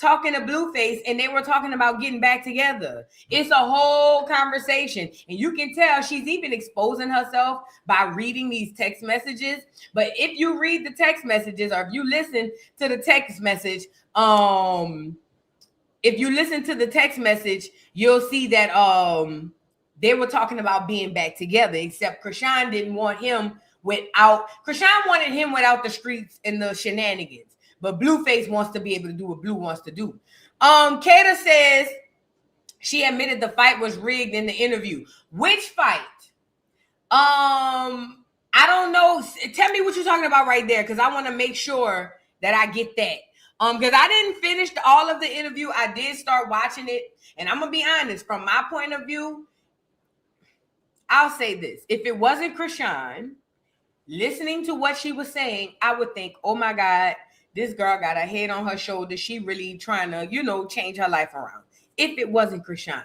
talking to Blueface and they were talking about getting back together. It's a whole conversation. And you can tell she's even exposing herself by reading these text messages. But if you read the text messages or if you listen to the text message, you'll see that they were talking about being back together, except Chrisean didn't want him Chrisean wanted him without the streets and the shenanigans, but Blueface wants to be able to do what Blue wants to do. Kata says she admitted the fight was rigged in the interview. Which fight? I don't know. Tell me what you're talking about right there, because I want to make sure that I get that. Because I didn't finish all of the interview. I did start watching it, and I'm gonna be honest, from my point of view, I'll say this: if it wasn't Chrisean, listening to what she was saying, I would think, oh my God, this girl got her head on her shoulder. She really trying to, change her life around. If it wasn't Chrisean.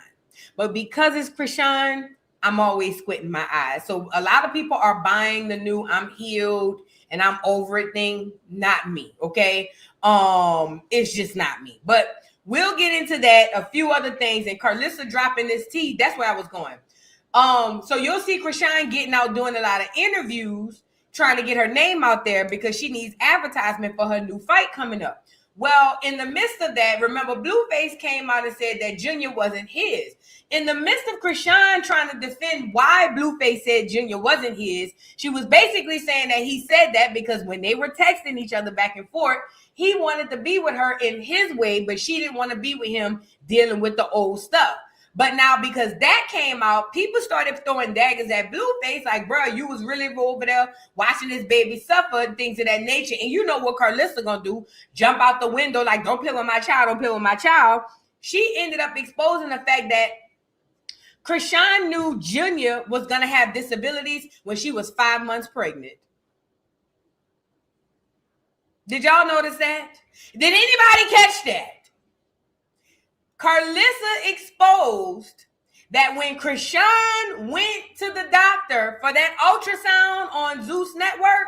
But because it's Chrisean, I'm always squinting my eyes. So a lot of people are buying the new I'm healed and I'm over it thing. Not me, okay? It's just not me. But we'll get into that, a few other things. And Karlissa dropping this tea, that's where I was going. So you'll see Chrisean getting out doing a lot of interviews, trying to get her name out there because she needs advertisement for her new fight coming up. Well, in the midst of that, remember, Blueface came out and said that Junior wasn't his. In the midst of Chrisean trying to defend why Blueface said Junior wasn't his, she was basically saying that he said that because when they were texting each other back and forth, he wanted to be with her in his way, but she didn't want to be with him dealing with the old stuff. But now, because that came out, people started throwing daggers at Blueface, like, bro, you was really over there watching this baby suffer and things of that nature. And you know what Karlissa gonna do? Jump out the window like, don't play with my child, don't play with my child. She ended up exposing the fact that Chrisean knew Junior was gonna have disabilities when she was 5 months pregnant. Did y'all notice that? Did anybody catch that? Karlissa exposed that when Chrisean went to the doctor for that ultrasound on Zeus Network,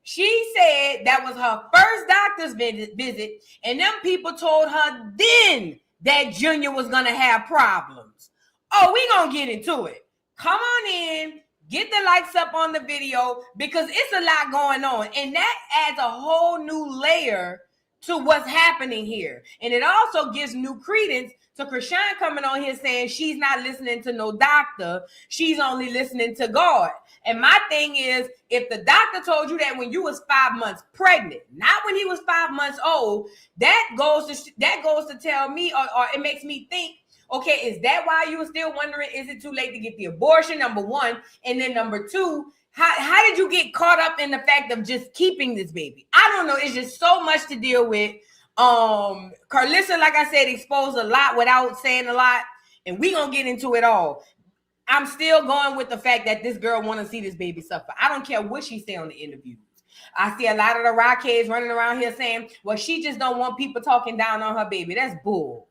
she said that was her first doctor's visit, and them people told her then that Junior was going to have problems. Oh, we going to get into it. Come on in, get the likes up on the video, because it's a lot going on, and that adds a whole new layer to what's happening here. And it also gives new credence to Chrisean coming on here saying she's not listening to no doctor. She's only listening to God. And my thing is, if the doctor told you that when you was 5 months pregnant, not when he was 5 months old, that goes to tell me, or it makes me think, okay, is that why you were still wondering, is it too late to get the abortion, number one? And then number two, how did you get caught up in the fact of just keeping this baby? I don't know. It's just so much to deal with. Karlissa, like I said, exposed a lot without saying a lot, and we gonna get into it all. I'm still going with the fact that this girl want to see this baby suffer. I don't care what she say on the interviews. I see a lot of the rockheads running around here saying, well, she just don't want people talking down on her baby. That's bull.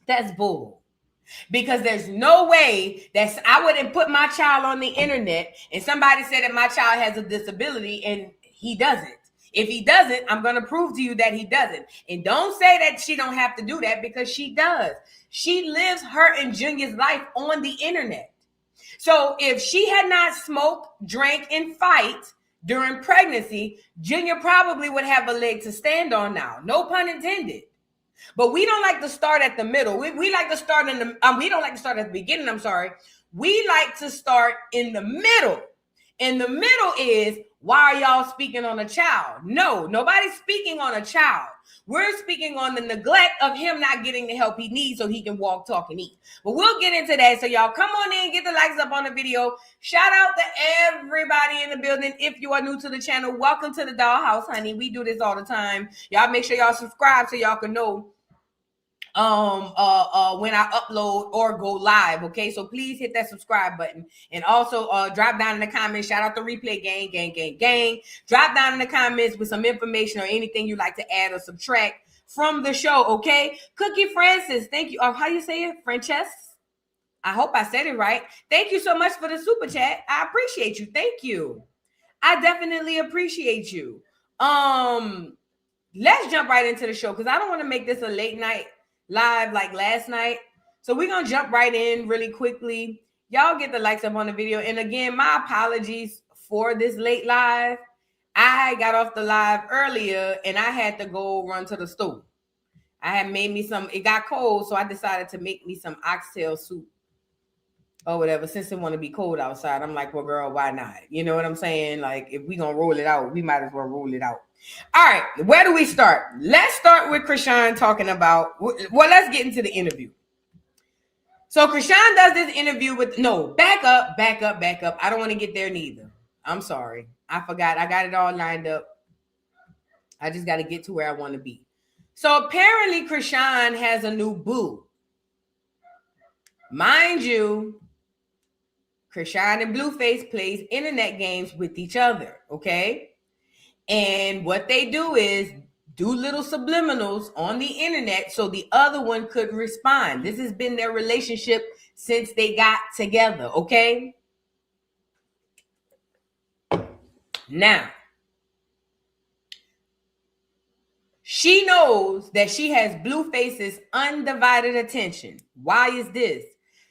That's bull. Because there's no way that I wouldn't put my child on the internet and somebody said that my child has a disability and he doesn't. If he doesn't, I'm going to prove to you that he doesn't. And don't say that she don't have to do that, because she does. She lives her and Junior's life on the internet. So if she had not smoked, drank, and fight during pregnancy, Junior probably would have a leg to stand on now. No pun intended. But we don't like to start at the middle. We like to start in the, we don't like to start at the beginning, I'm sorry. We like to start in the middle. And the middle is, why are y'all speaking on a child? No, nobody's speaking on a child. We're speaking on the neglect of him not getting the help he needs so he can walk, talk, and eat. But we'll get into that. So y'all come on in, get the likes up on the video. Shout out to everybody in the building. If you are new to the channel, welcome to the dollhouse, honey. We do this all the time. Y'all make sure y'all subscribe so y'all can know when I upload or go live. Okay, so please hit that subscribe button, and also drop down in the comments. Shout out the replay gang. Drop down in the comments with some information or anything you like to add or subtract from the show. Okay, Cookie Francis, thank you. How you say it? Frances? I hope I said it right. Thank you so much for the super chat. I appreciate you. Thank you. I definitely appreciate you. let's jump right into the show because I don't want to make this a late night live like last night. So we're going to jump right in really quickly. Y'all get the likes up on the video. And again, my apologies for this late live. I got off the live earlier and I had to go run to the store. I had made me some, it got cold, so I decided to make me some oxtail soup or whatever. Since it want to be cold outside, I'm like, well, girl, why not? You know what I'm saying? Like, if we going to roll it out, we might as well roll it out. All right, where do we start? Let's start with Chrisean talking about, well, let's get into the interview. So Chrisean does this interview with, no, back up. I don't want to get there neither. I'm sorry. I forgot. I got it all lined up. I just got to get to where I want to be. So apparently Chrisean has a new boo. Mind you, Chrisean and Blueface plays internet games with each other, okay? And what they do is do little subliminals on the internet so the other one could respond. This has been their relationship since they got together, okay? Now, she knows that she has Blueface's undivided attention. Why is this?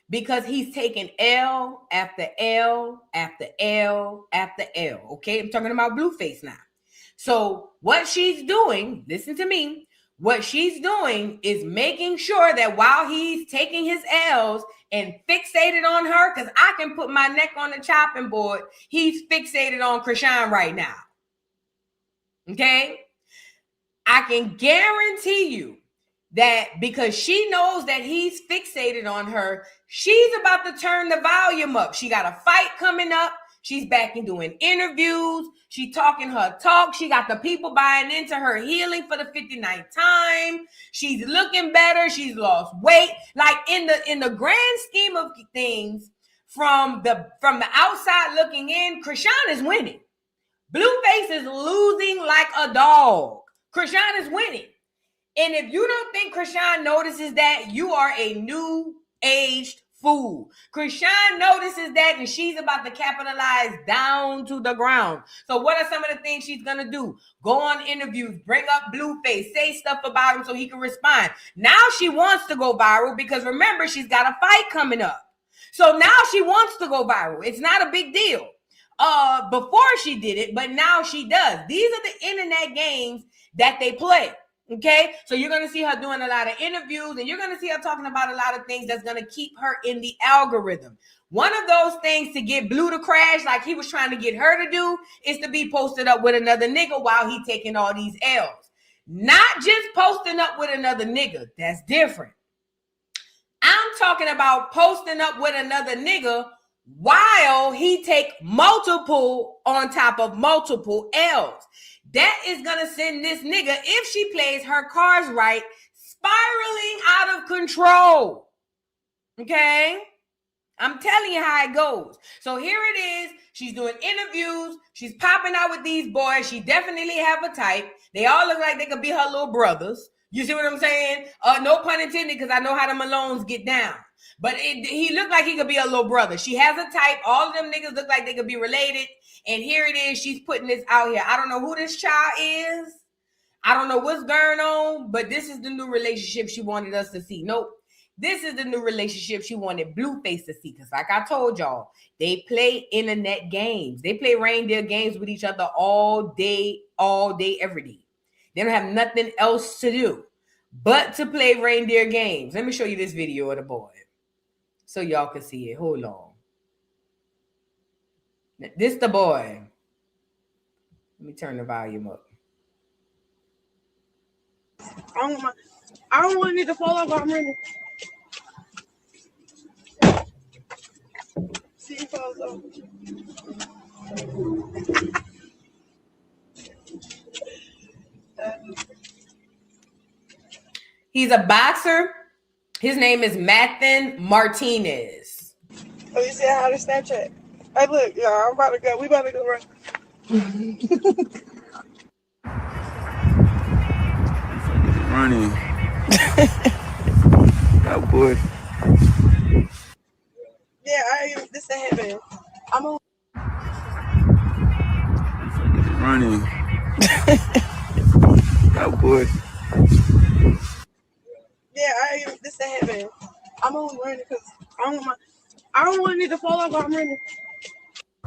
Because he's taking L after L after L after L, okay? I'm talking about Blueface now. So what she's doing, listen to me, what she's doing is making sure that while he's taking his L's and fixated on her, because I can put my neck on the chopping board, he's fixated on Chrisean right now. Okay? I can guarantee you that because she knows that he's fixated on her, she's about to turn the volume up. She got a fight coming up. She's back and doing interviews. She talking her talk. She got the people buying into her healing for the 59th time. She's looking better. She's lost weight. Like in the grand scheme of things, from the outside looking in, Chrisean is winning. Blueface is losing like a dog. Chrisean is winning. And if you don't think Chrisean notices that, you are a new aged fool. Chrisean notices that, and she's about to capitalize down to the ground. So what are some of the things she's going to do? Go on interviews, bring up Blueface, say stuff about him so he can respond. Now she wants to go viral because remember, she's got a fight coming up. So now she wants to go viral. It's not a big deal. Before she did it, but now she does. These are the internet games that they play. Okay, so you're going to see her doing a lot of interviews and you're going to see her talking about a lot of things that's going to keep her in the algorithm. One of those things to get Blue to crash, like he was trying to get her to do, is to be posted up with another nigga while he taking all these L's. Not just posting up with another nigga. That's different. I'm talking about posting up with another nigga while he take multiple on top of multiple L's. That is going to send this nigga, if she plays her cards right, spiraling out of control. Okay? I'm telling you how it goes. So here it is. She's doing interviews. She's popping out with these boys. She definitely have a type. They all look like they could be her little brothers. You see what I'm saying? No pun intended, because I know how the Malones get down. But he looked like he could be a little brother. She has a type. All of them niggas look like they could be related. And here it is. She's putting this out here. I don't know who this child is. I don't know what's going on. But this is the new relationship she wanted us to see. Nope. This is the new relationship she wanted Blueface to see. Because like I told y'all, they play internet games. They play reindeer games with each other all day, every day. They don't have nothing else to do but to play reindeer games. Let me show you this video of the boy so y'all can see it. Hold on. This the boy. Let me turn the volume up. I don't want it to fall off. I'm ready. See if it falls off. He's a boxer. His name is Mathan Martinez. Oh, you see how to Snapchat? Hey, look, y'all, I'm about to go. We about to go run. Running. Oh, boy. Yeah, this the headband. I'm on. Running. Oh boy. Yeah, this is happening. I'm only running because I don't want it to fall off while I'm running.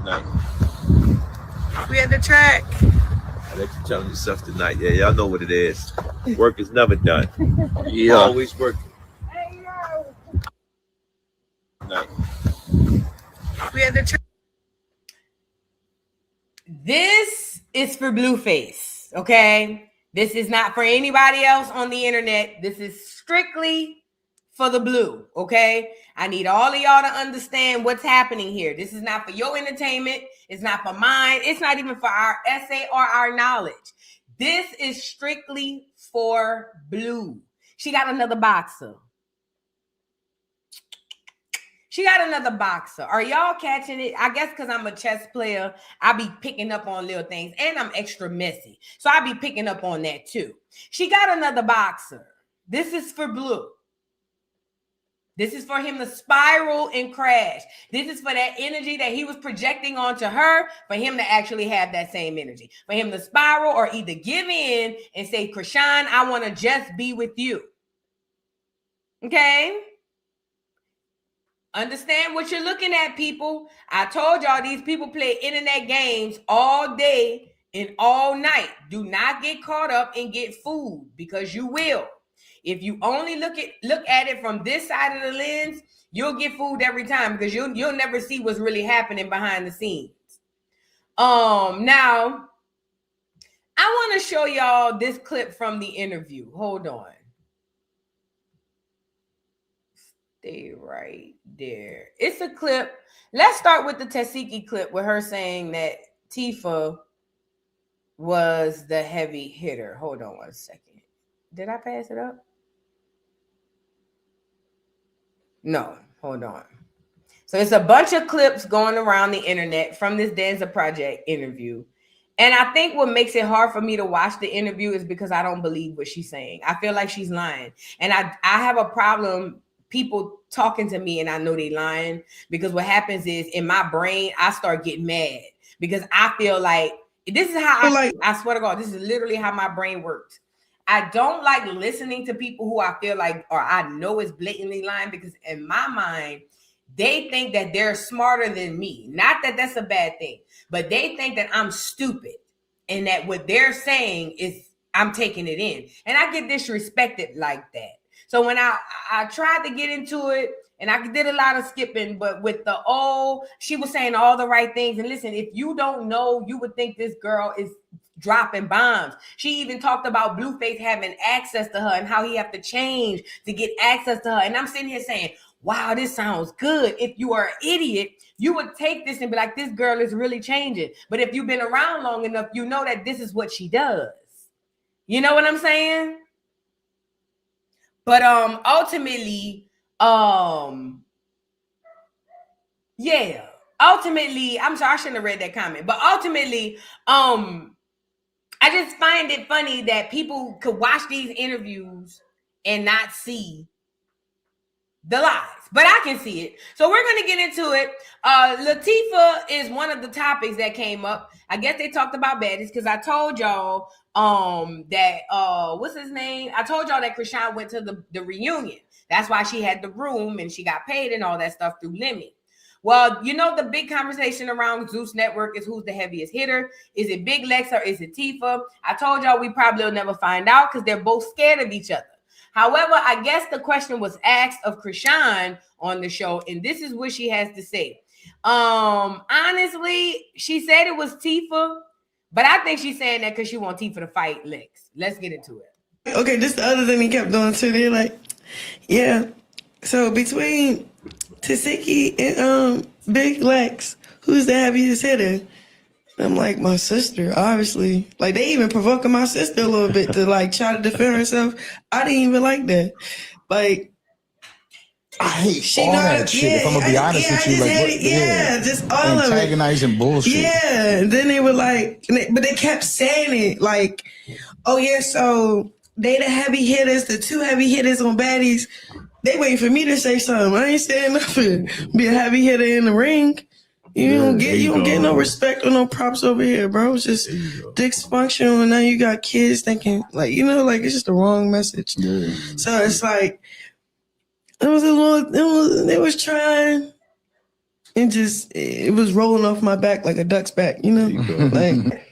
Nice. We at the track. I let you challenge yourself tonight. Yeah, y'all know what it is. Work is never done. Yeah. Always working. Nice. We at the track. This is for Blueface, okay? This is not for anybody else on the internet. This is strictly for the Blue, okay? I need all of y'all to understand what's happening here. This is not for your entertainment. It's not for mine. It's not even for our essay or our knowledge. This is strictly for Blue. She got another boxer. She got another boxer. Are y'all catching it? I guess because I'm a chess player, I be picking up on little things, and I'm extra messy. So I be picking up on that too. She got another boxer. This is for Blue. This is for him to spiral and crash. This is for that energy that he was projecting onto her, for him to actually have that same energy. For him to spiral or either give in and say, Chrisean, I want to just be with you. Okay? Understand what you're looking at, people. I told y'all these people play internet games all day and all night. Do not get caught up and get fooled, because you will. If you only look at it from this side of the lens, you'll get fooled every time, because you'll never see what's really happening behind the scenes. Now I want to show y'all this clip from the interview. Hold on. Stay right there. It's a clip. Let's start with the Tesheki clip with her saying that Tifa was the heavy hitter. Hold on one second. Did I pass it up? No, hold on. So it's a bunch of clips going around the internet from this Danza Project interview. And I think what makes it hard for me to watch the interview is because I don't believe what she's saying. I feel like she's lying. And I have a problem people talking to me and I know they lying, because what happens is in my brain, I start getting mad because I feel like this is how I swear to God, this is literally how my brain works. I don't like listening to people who I feel like, or I know is blatantly lying, because in my mind, they think that they're smarter than me. Not that that's a bad thing, but they think that I'm stupid and that what they're saying is I'm taking it in. And I get disrespected like that. So when I tried to get into it, and I did a lot of skipping, but with she was saying all the right things. And listen, if you don't know, you would think this girl is dropping bombs. She even talked about Blueface having access to her and how he have to change to get access to her. And I'm sitting here saying, wow, this sounds good. If you are an idiot, you would take this and be like, this girl is really changing. But if you've been around long enough, you know that this is what she does. You know what I'm saying? But ultimately, yeah. Ultimately, I'm sorry, I shouldn't have read that comment. But ultimately, I just find it funny that people could watch these interviews and not see the lies, but I can see it. So we're going to get into it. Latifah is one of the topics that came up. I guess they talked about baddies, because I told y'all that what's his name? I told y'all that Chrisean went to the reunion. That's why she had the room and she got paid and all that stuff through Lemmy. Well, you know, the big conversation around Zeus Network is who's the heaviest hitter. Is it Big Lex or is it Tifa? I told y'all we probably will never find out, because they're both scared of each other. However, I guess the question was asked of Chrisean on the show, and this is what she has to say. Honestly, she said it was Tifa, but I think she's saying that because she wants Tifa to fight Lex. Let's get into it. Okay, this the other thing he kept doing too. They're like, yeah. So between Tesheki and Big Lex, who's the heaviest hitter? I'm like, my sister, obviously. Like, they even provoking my sister a little bit to like try to defend herself. I didn't even like that. Like, I hate all that shit. If I'm gonna be honest with you, like, just all of it. Antagonizing bullshit. Yeah, and then they were like, but they kept saying it like, oh yeah, so they the heavy hitters, the two heavy hitters on baddies. They waiting for me to say something. I ain't saying nothing. Be a heavy hitter in the ring. You don't get no respect or no props over here, bro. It's just dysfunctional, and now you got kids thinking like it's just the wrong message. Yeah. So it's like they was trying, and just it was rolling off my back like a duck's back, like.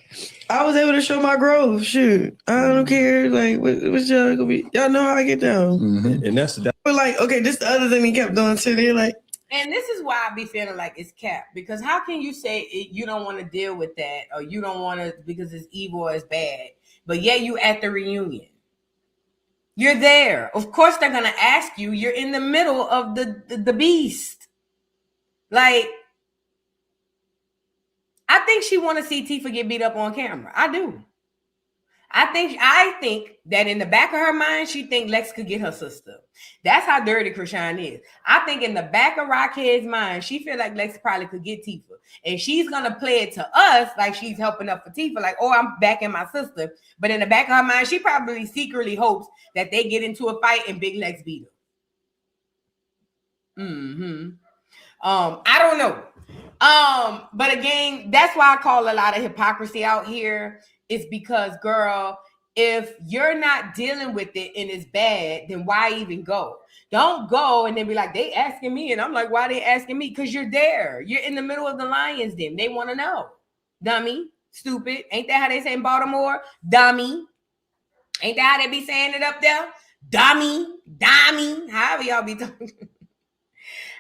I was able to show my growth. Shoot, I don't care. Like, what's y'all gonna be? Y'all know how I get down. Mm-hmm. And that's but like, okay, this the other thing he kept doing too. They're like, and this is why I be feeling like it's capped, because how can you say you don't want to deal with that, or you don't want to because it's evil or it's bad, but yeah, you at the reunion, you're there. Of course, they're gonna ask you. You're in the middle of the beast. Like, I think she want to see Tifa get beat up on camera. I do. I think that in the back of her mind, she think Lex could get her sister. That's how dirty Chrisean is. I think in the back of Rockhead's mind, she feel like Lex probably could get Tifa. And she's going to play it to us like she's helping up for Tifa. Like, oh, I'm backing my sister. But in the back of her mind, she probably secretly hopes that they get into a fight and Big Lex beat her. I don't know. But again, that's why I call a lot of hypocrisy out here. It's because, girl, if you're not dealing with it and it's bad, then why even go? Don't go and then be like, they asking me. And I'm like, why they asking me? Because you're there. You're in the middle of the lion's den. They want to know. Dummy. Stupid. Ain't that how they say in Baltimore? Dummy. Ain't that how they be saying it up there? Dummy. However y'all be talking.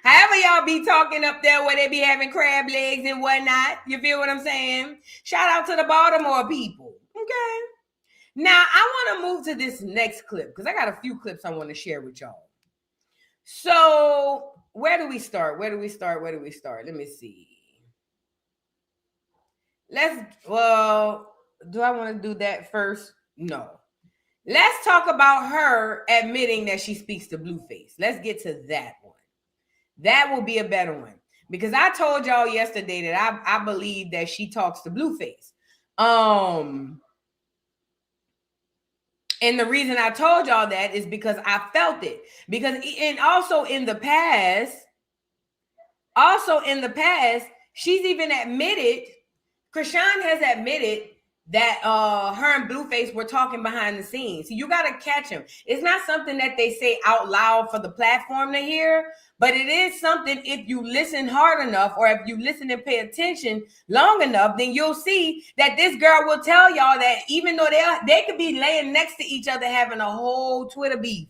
However y'all be talking up there where they be having crab legs and whatnot. You feel what I'm saying? Shout out to the Baltimore people. Okay. Now, I want to move to this next clip because I got a few clips I want to share with y'all. So, where do we start? Let me see. Do I want to do that first? No. Let's talk about her admitting that she speaks to Blueface. Let's get to that one. That will be a better one because I told y'all yesterday that I believe that she talks to Blueface. And the reason I told y'all that is because I felt it. And also in the past, she's even admitted, Chrisean has admitted that her and Blueface were talking behind the scenes. So you got to catch them. It's not something that they say out loud for the platform to hear, but it is something if you listen hard enough or if you listen and pay attention long enough, then you'll see that this girl will tell y'all that even though they could be laying next to each other having a whole Twitter beef,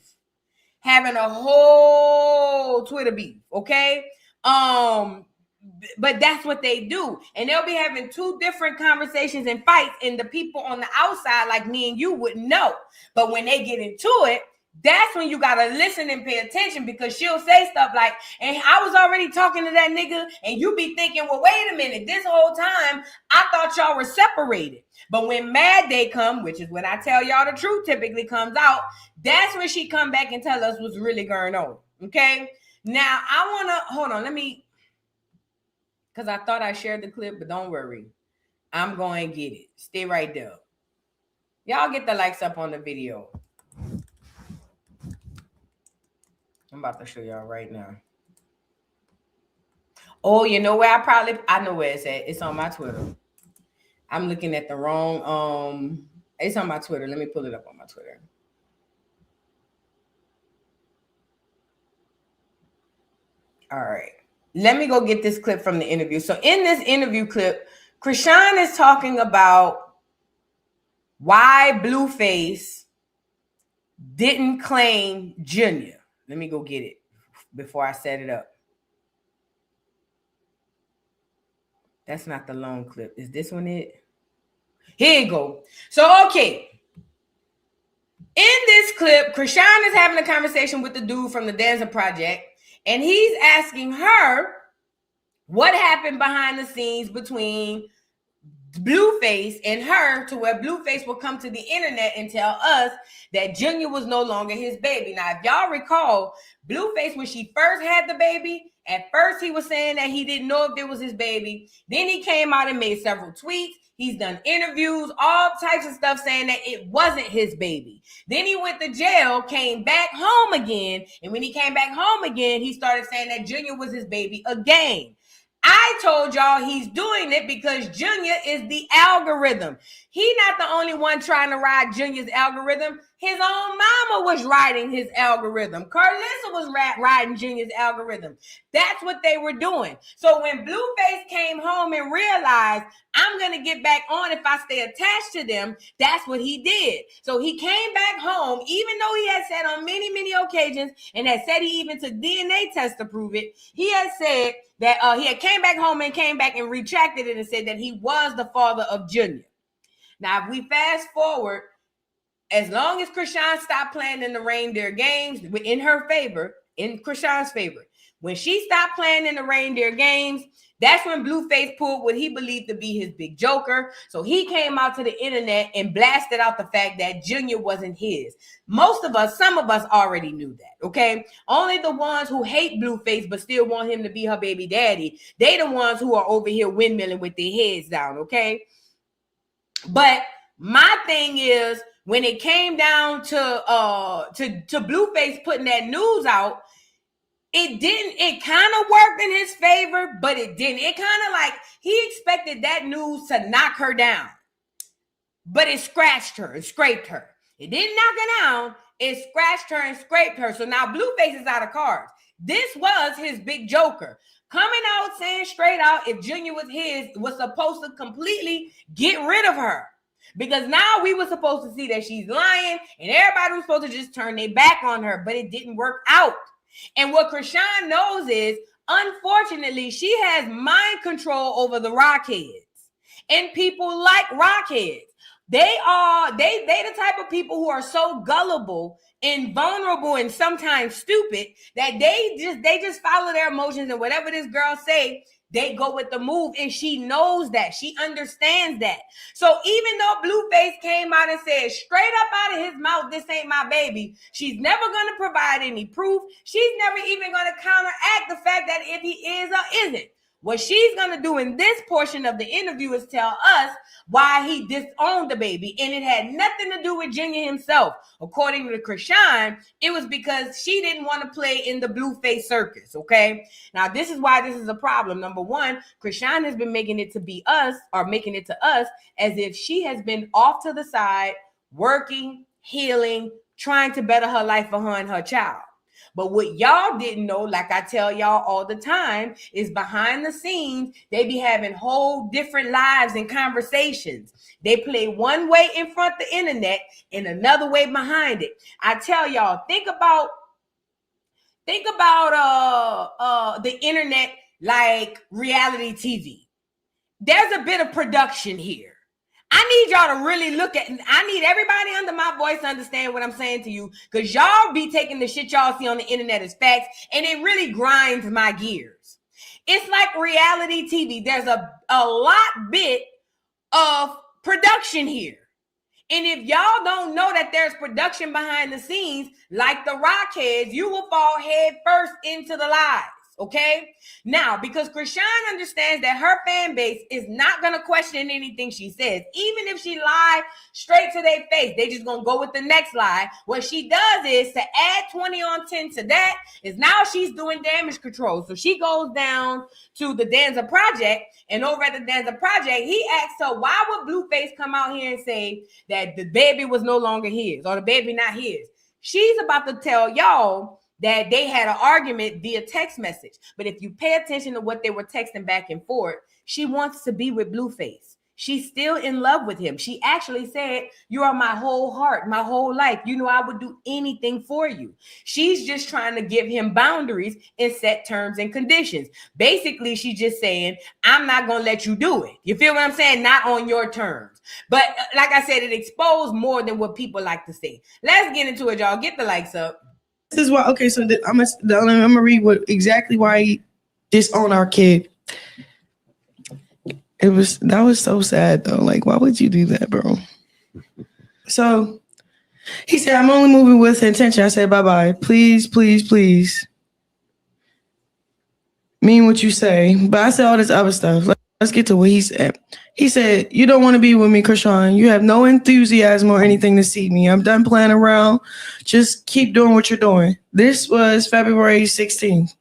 okay? But that's what they do. And they'll be having two different conversations and fights, and the people on the outside like me and you wouldn't know. But when they get into it, that's when you gotta listen and pay attention because she'll say stuff like, and I was already talking to that nigga, and you be thinking, well, wait a minute, this whole time I thought y'all were separated. But when Mad Day come, which is when I tell y'all the truth typically comes out, that's when she come back and tell us what's really going on. Okay? Now I wanna hold on, because I thought I shared the clip, but don't worry. I'm going to get it. Stay right there. Y'all get the likes up on the video. I'm about to show y'all right now. Oh, you know where I know where it's at. It's on my Twitter. I'm looking at the wrong, it's on my Twitter. Let me pull it up on my Twitter. All right. Let me go get this clip from the interview. So in this interview clip, Chrisean is talking about why Blueface didn't claim Junior. Let me go get it before I set it up. That's not the long clip. Is this one it? Here you go. So, okay. In this clip, Chrisean is having a conversation with the dude from the Dancer Project. And he's asking her what happened behind the scenes between Blueface and her to where Blueface will come to the internet and tell us that Junior was no longer his baby. Now, if y'all recall, Blueface, when she first had the baby, at first he was saying that he didn't know if it was his baby. Then he came out and made several tweets. He's done interviews, all types of stuff saying that it wasn't his baby. Then he went to jail, came back home again. And when he came back home again, he started saying that Junior was his baby again. I told y'all he's doing it because Junior is the algorithm. He's not the only one trying to ride Junior's algorithm. His own mama was riding his algorithm. Karlissa was riding Junior's algorithm. That's what they were doing. So when Blueface came home and realized, I'm going to get back on if I stay attached to them, that's what he did. So he came back home, even though he had said on many, many occasions, and had said he even took DNA tests to prove it, he had said that he had came back home and came back and retracted it and said that he was the father of Junior. Now, if we fast forward, as long as Chrisean stopped playing in the reindeer games in her favor, in Chrisean's favor, when she stopped playing in the reindeer games, that's when Blueface pulled what he believed to be his big joker. So he came out to the internet and blasted out the fact that Junior wasn't his. Most of us, some of us already knew that, okay? Only the ones who hate Blueface but still want him to be her baby daddy, they the ones who are over here windmilling with their heads down, okay? But my thing is, when it came down to Blueface putting that news out, it kind of worked in his favor, but it didn't. It kind of like he expected that news to knock her down, but it scratched her and scraped her. It didn't knock her down. It scratched her and scraped her. So now Blueface is out of cards. This was his big joker. Coming out saying straight out, if Junior was his, was supposed to completely get rid of her. Because now we were supposed to see that she's lying and everybody was supposed to just turn their back on her, but it didn't work out. And what Chrisean knows is, unfortunately, she has mind control over the Rockheads. And people like Rockheads. They the type of people who are so gullible and vulnerable and sometimes stupid that they just follow their emotions, and whatever this girl say, they go with the move, and she knows that. She understands that. So even though Blueface came out and said straight up out of his mouth, this ain't my baby, she's never going to provide any proof. She's never even going to counteract the fact that if he is or isn't. What she's going to do in this portion of the interview is tell us why he disowned the baby. And it had nothing to do with Junior himself. According to Chrisean, it was because she didn't want to play in the Blueface circus, okay? Now, this is why this is a problem. Number one, Chrisean has been making it to us as if she has been off to the side, working, healing, trying to better her life for her and her child. But what y'all didn't know, like I tell y'all all the time, is behind the scenes, they be having whole different lives and conversations. They play one way in front of the internet and another way behind it. I tell y'all, think about the internet like reality TV. There's a bit of production here. I need y'all to really look at, I need everybody under my voice to understand what I'm saying to you, because y'all be taking the shit y'all see on the internet as facts, and it really grinds my gears. It's like reality TV. There's a bit of production here. And if y'all don't know that there's production behind the scenes, like the Rockheads, you will fall head first into the lies. Okay? Now, because Chrisean understands that her fan base is not going to question anything she says. Even if she lies straight to their face, they just going to go with the next lie. What she does is to add 20 on 10 to that is now she's doing damage control. So she goes down to the Danza Project, and over at the Danza Project, he asks her, why would Blueface come out here and say that the baby was no longer his or the baby not his? She's about to tell y'all that they had an argument via text message. But if you pay attention to what they were texting back and forth, she wants to be with Blueface. She's still in love with him. She actually said, you are my whole heart, my whole life. You know, I would do anything for you. She's just trying to give him boundaries and set terms and conditions. Basically, she's just saying, I'm not going to let you do it. You feel what I'm saying? Not on your terms. But like I said, it exposed more than what people like to say. Let's get into it, y'all. Get the likes up. This is why. Okay, so I'm gonna read exactly why he disowned our kid. That was so sad though. Like, why would you do that, bro? So he said, I'm only moving with intention. I said, bye-bye. Please, please, please. Mean what you say. But I said all this other stuff. Let's get to what he said. He said, you don't want to be with me, Chrisean. You have no enthusiasm or anything to see me. I'm done playing around. Just keep doing what you're doing. This was February 16th.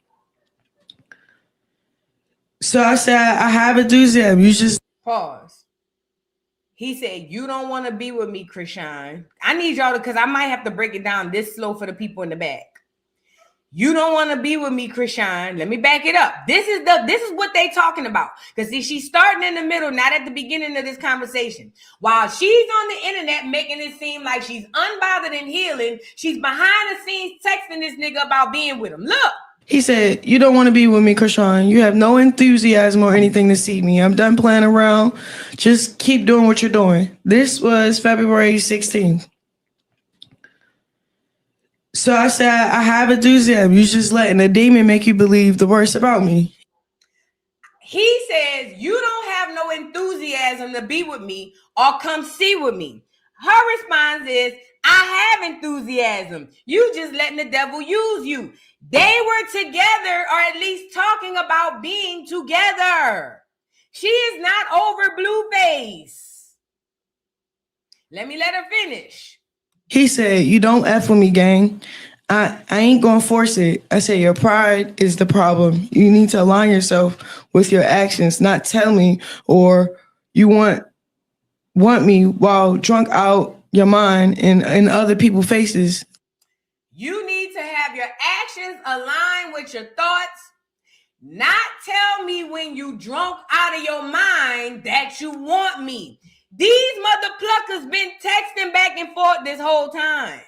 So I said, I have enthusiasm. You just Pause. He said, you don't want to be with me, Chrisean. I need y'all to, because I might have to break it down this slow for the people in the back. You don't want to be with me, Chrisean. Let me back it up. This is what they talking about. Because see, she's starting in the middle, not at the beginning of this conversation. While she's on the internet making it seem like she's unbothered and healing, she's behind the scenes texting this nigga about being with him. Look. He said, you don't want to be with me, Chrisean. You have no enthusiasm or anything to see me. I'm done playing around. Just keep doing what you're doing. This was February 16th. So I said, I have enthusiasm. You just letting a demon make you believe the worst about me. He says, you don't have no enthusiasm to be with me or come see with me. Her response is, I have enthusiasm. You just letting the devil use you. They were together, or at least talking about being together. She is not over Blueface. Let her finish. He said, you don't F with me, gang. I ain't gonna force it. I said, your pride is the problem. You need to align yourself with your actions, not tell me or you want me while drunk out your mind in other people's faces. You need to have your actions align with your thoughts, not tell me when you drunk out of your mind that you want me. These mother pluckers been texting back and forth this whole time.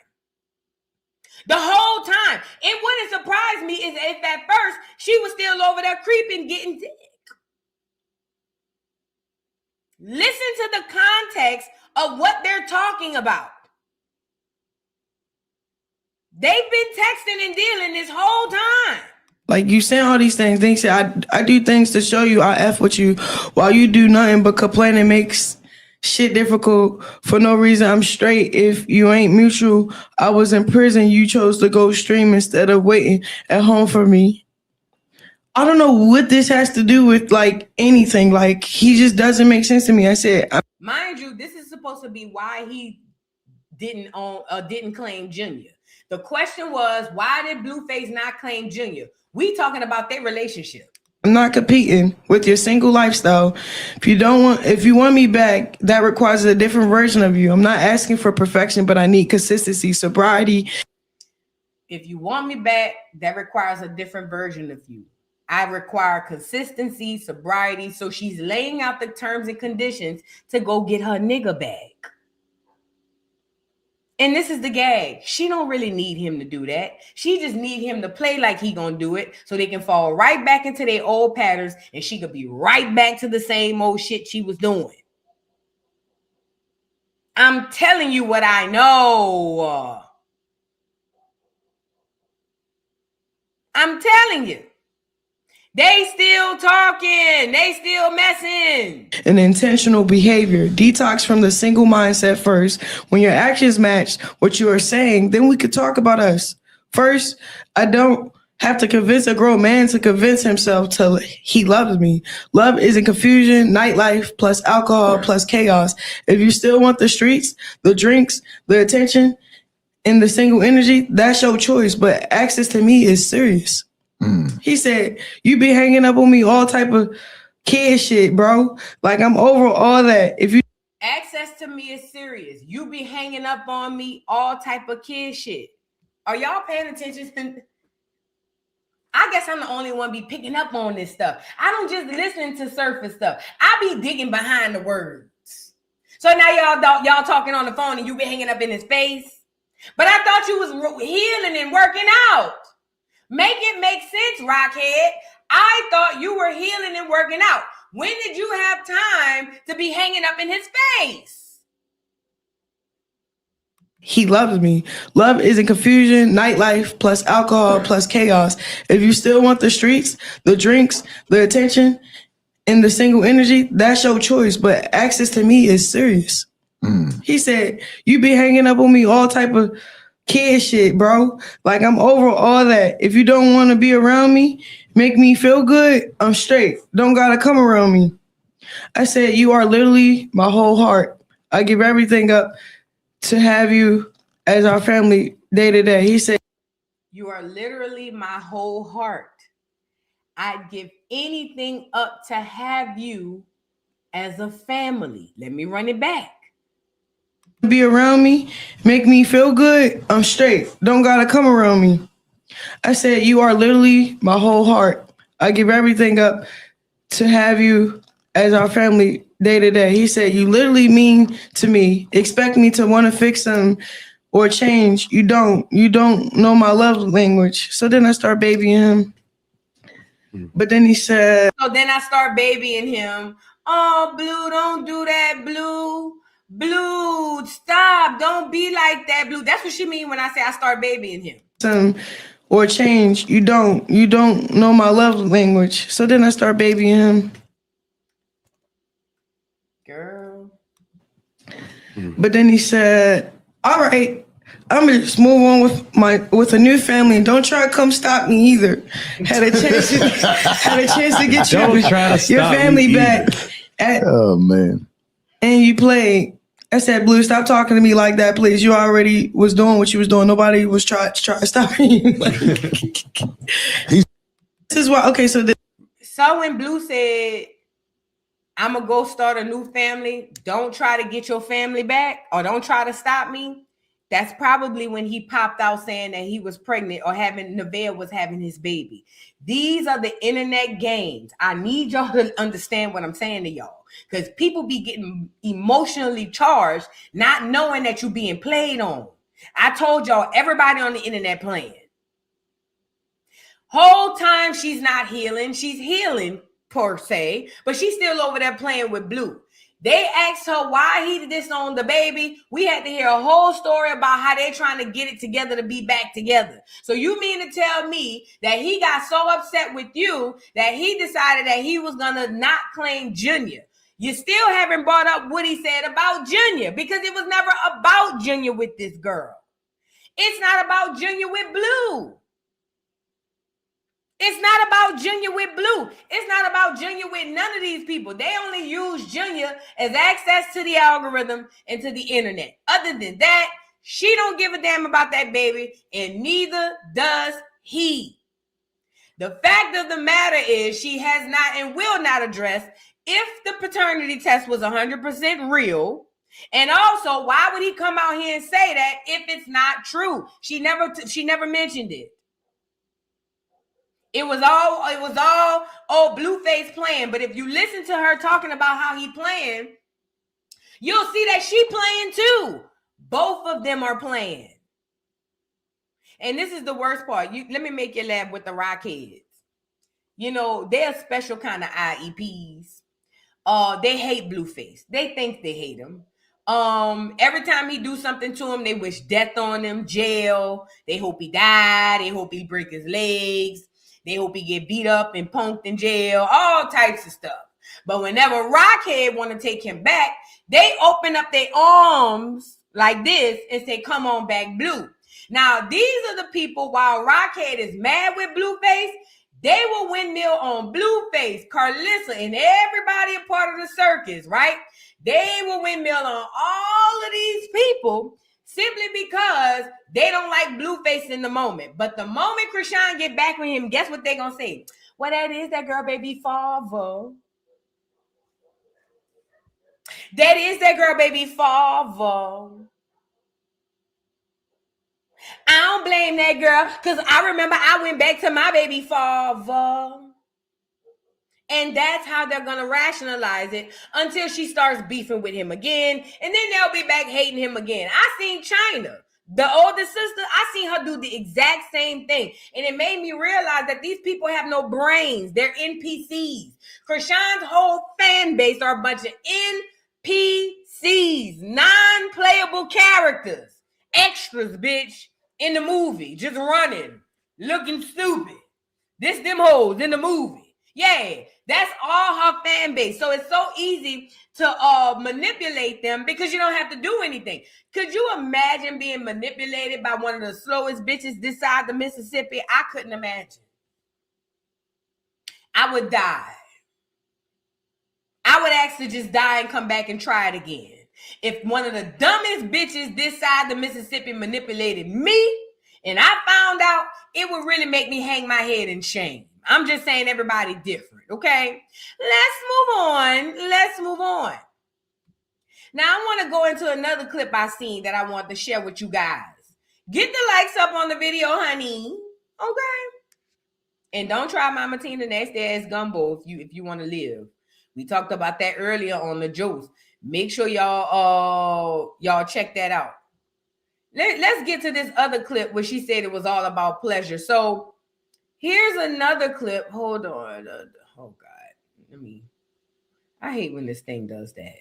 The whole time. It wouldn't surprise me is if at first she was still over there creeping, getting dick. Listen to the context of what they're talking about. They've been texting and dealing this whole time. Like, you saying all these things. They say, I do things to show you I F with you while you do nothing but complain and makes shit difficult for no reason. I'm straight. If you ain't mutual, I was in prison. You chose to go stream instead of waiting at home for me. I don't know what this has to do with like anything. Like, he just doesn't make sense to me. I said, mind you, this is supposed to be why he didn't claim Junior. The question was, why did Blueface not claim Junior? We talking about their relationship. I'm not competing with your single lifestyle. If you want me back, that requires a different version of you. I'm not asking for perfection, but I need consistency, sobriety. If you want me back, that requires a different version of you. I require consistency, sobriety. So she's laying out the terms and conditions to go get her nigga back. And this is the gag. She don't really need him to do that. She just need him to play like he gonna do it so they can fall right back into their old patterns and she could be right back to the same old shit she was doing. I'm telling you what I know. I'm telling you. They still talking. They still messing. An intentional behavior. Detox from the single mindset first. When your actions match what you are saying, then we could talk about us. First, I don't have to convince a grown man to convince himself till he loves me. Love isn't confusion, nightlife, plus alcohol, plus chaos. If you still want the streets, the drinks, the attention, and the single energy, that's your choice. But access to me is serious. He said, you be hanging up on me all type of kid shit, bro. Like, I'm over all that. If you access to me is serious. You be hanging up on me all type of kid shit. Are y'all paying attention? I guess I'm the only one be picking up on this stuff. I don't just listen to surface stuff. I be digging behind the words. So now y'all talking on the phone and you be hanging up in his face. But I thought you was healing and working out. Make it make sense, Rockhead. I thought you were healing and working out. When did you have time to be hanging up in his face? He loves me. Love isn't confusion, nightlife, plus alcohol, plus chaos. If you still want the streets, the drinks, the attention, and the single energy, that's your choice. But access to me is serious. He said, you be hanging up on me all type of kid shit, bro. Like, I'm over all that. If you don't want to be around me, make me feel good, I'm straight. Don't gotta come around me. I said, you are literally my whole heart. I give everything up to have you as our family day to day. He said, you are literally my whole heart. I'd give anything up to have you as a family. Let me run it back. Be around me, make me feel good, I'm straight. Don't gotta come around me. I said, you are literally my whole heart. I give everything up to have you as our family day to day. He said, you literally mean to me. Expect me to want to fix them or change. You don't know my love language. So then I start babying him. But then he said, so then I start babying him. Oh, Blue, don't do that, Blue. Blue, stop. Don't be like that, Blue. That's what she mean when I say I start babying him. Or change. You don't know my love language. So then I start babying him. Girl. But then he said, all right, I'm gonna just move on with a new family. And don't try to come stop me either. Had a chance to get your family back. Oh man. And you played. I said, Blue, stop talking to me like that, please. You already was doing what you was doing. Nobody was trying to stop you. This is why. Okay, so when Blue said, I'm gonna go start a new family, don't try to get your family back or don't try to stop me. That's probably when he popped out saying that he was pregnant or Nevaeh was having his baby. These are the internet games. I need y'all to understand what I'm saying to y'all, because people be getting emotionally charged, not knowing that you're being played on. I told y'all, everybody on the internet playing. Whole time she's not healing. She's healing per se, but she's still over there playing with Blue. They asked her why he disowned the baby. We had to hear a whole story about how they're trying to get it together to be back together. So you mean to tell me that he got so upset with you that he decided that he was going to not claim Junior? You still haven't brought up what he said about Junior, because it was never about Junior with this girl. It's not about Junior with Blue. It's not about Junior with Blue. It's not about Junior with none of these people. They only use Junior as access to the algorithm and to the internet. Other than that, she don't give a damn about that baby, and neither does he. The fact of the matter is she has not and will not address if the paternity test was 100% real. And also, why would he come out here and say that if it's not true? She never mentioned it. It was all Blueface playing. But if you listen to her talking about how he playing, you'll see that she playing too. Both of them are playing. And this is the worst part. Let me make you laugh with the Rockheads. You know, they're a special kind of IEPs. They hate Blueface. They think they hate him. Every time he do something to him, they wish death on him, jail. They hope he die. They hope he break his legs. They hope he get beat up and punked in jail, all types of stuff. But whenever Rockhead want to take him back, they open up their arms like this and say, come on back, Blue. Now, these are the people, while Rockhead is mad with Blueface, they will windmill on Blueface, Karlissa, and everybody a part of the circus, right? They will windmill on all of these people simply because they don't like Blueface in the moment. But the moment Chrisean get back with him, guess what they gonna say? Well, that is that girl baby father. That is that girl baby father. I don't blame that girl, because I remember I went back to my baby father. And that's how they're going to rationalize it until she starts beefing with him again. And then they'll be back hating him again. I seen China, the older sister, I seen her do the exact same thing. And it made me realize that these people have no brains. They're NPCs. Chrisean's whole fan base are a bunch of NPCs, non-playable characters, extras, bitch, in the movie, just running, looking stupid. This them hoes in the movie. Yeah, that's all her fan base. So it's so easy to manipulate them because you don't have to do anything. Could you imagine being manipulated by one of the slowest bitches this side of the Mississippi? I couldn't imagine. I would die. I would actually just die and come back and try it again. If one of the dumbest bitches this side of the Mississippi manipulated me and I found out, it would really make me hang my head in shame. I'm just saying everybody different, okay? Let's move on. Now, I want to go into another clip I seen that I want to share with you guys. Get the likes up on the video, honey. Okay? And don't try Mama Tina nasty ass gumbo if you want to live. We talked about that earlier on the Joes. Make sure y'all check that out. Let's get to this other clip where she said it was all about pleasure. So here's another clip. Hold on. Oh God. I hate when this thing does that.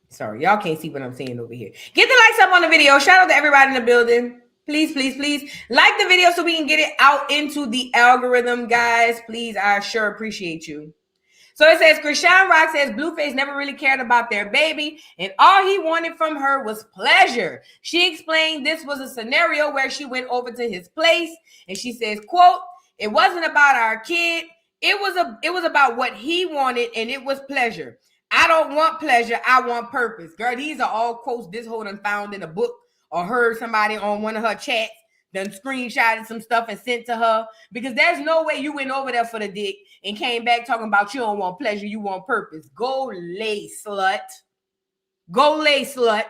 Sorry, y'all can't see what I'm saying over here. Get the likes up on the video. Shout out to everybody in the building. Please, please, please like the video so we can get it out into the algorithm, guys. Please, I sure appreciate you. So it says, Chrisean Rock says Blueface never really cared about their baby, and all he wanted from her was pleasure. She explained this was a scenario where she went over to his place, and she says, quote, it wasn't about our kid. It was about what he wanted, and it was pleasure. I don't want pleasure. I want purpose. Girl, these are all quotes this hoe done found in a book or heard somebody on one of her chats, done screenshotted some stuff and sent to her, because there's no way you went over there for the dick and came back talking about you don't want pleasure, you want purpose. Go lay, slut. Go lay, slut.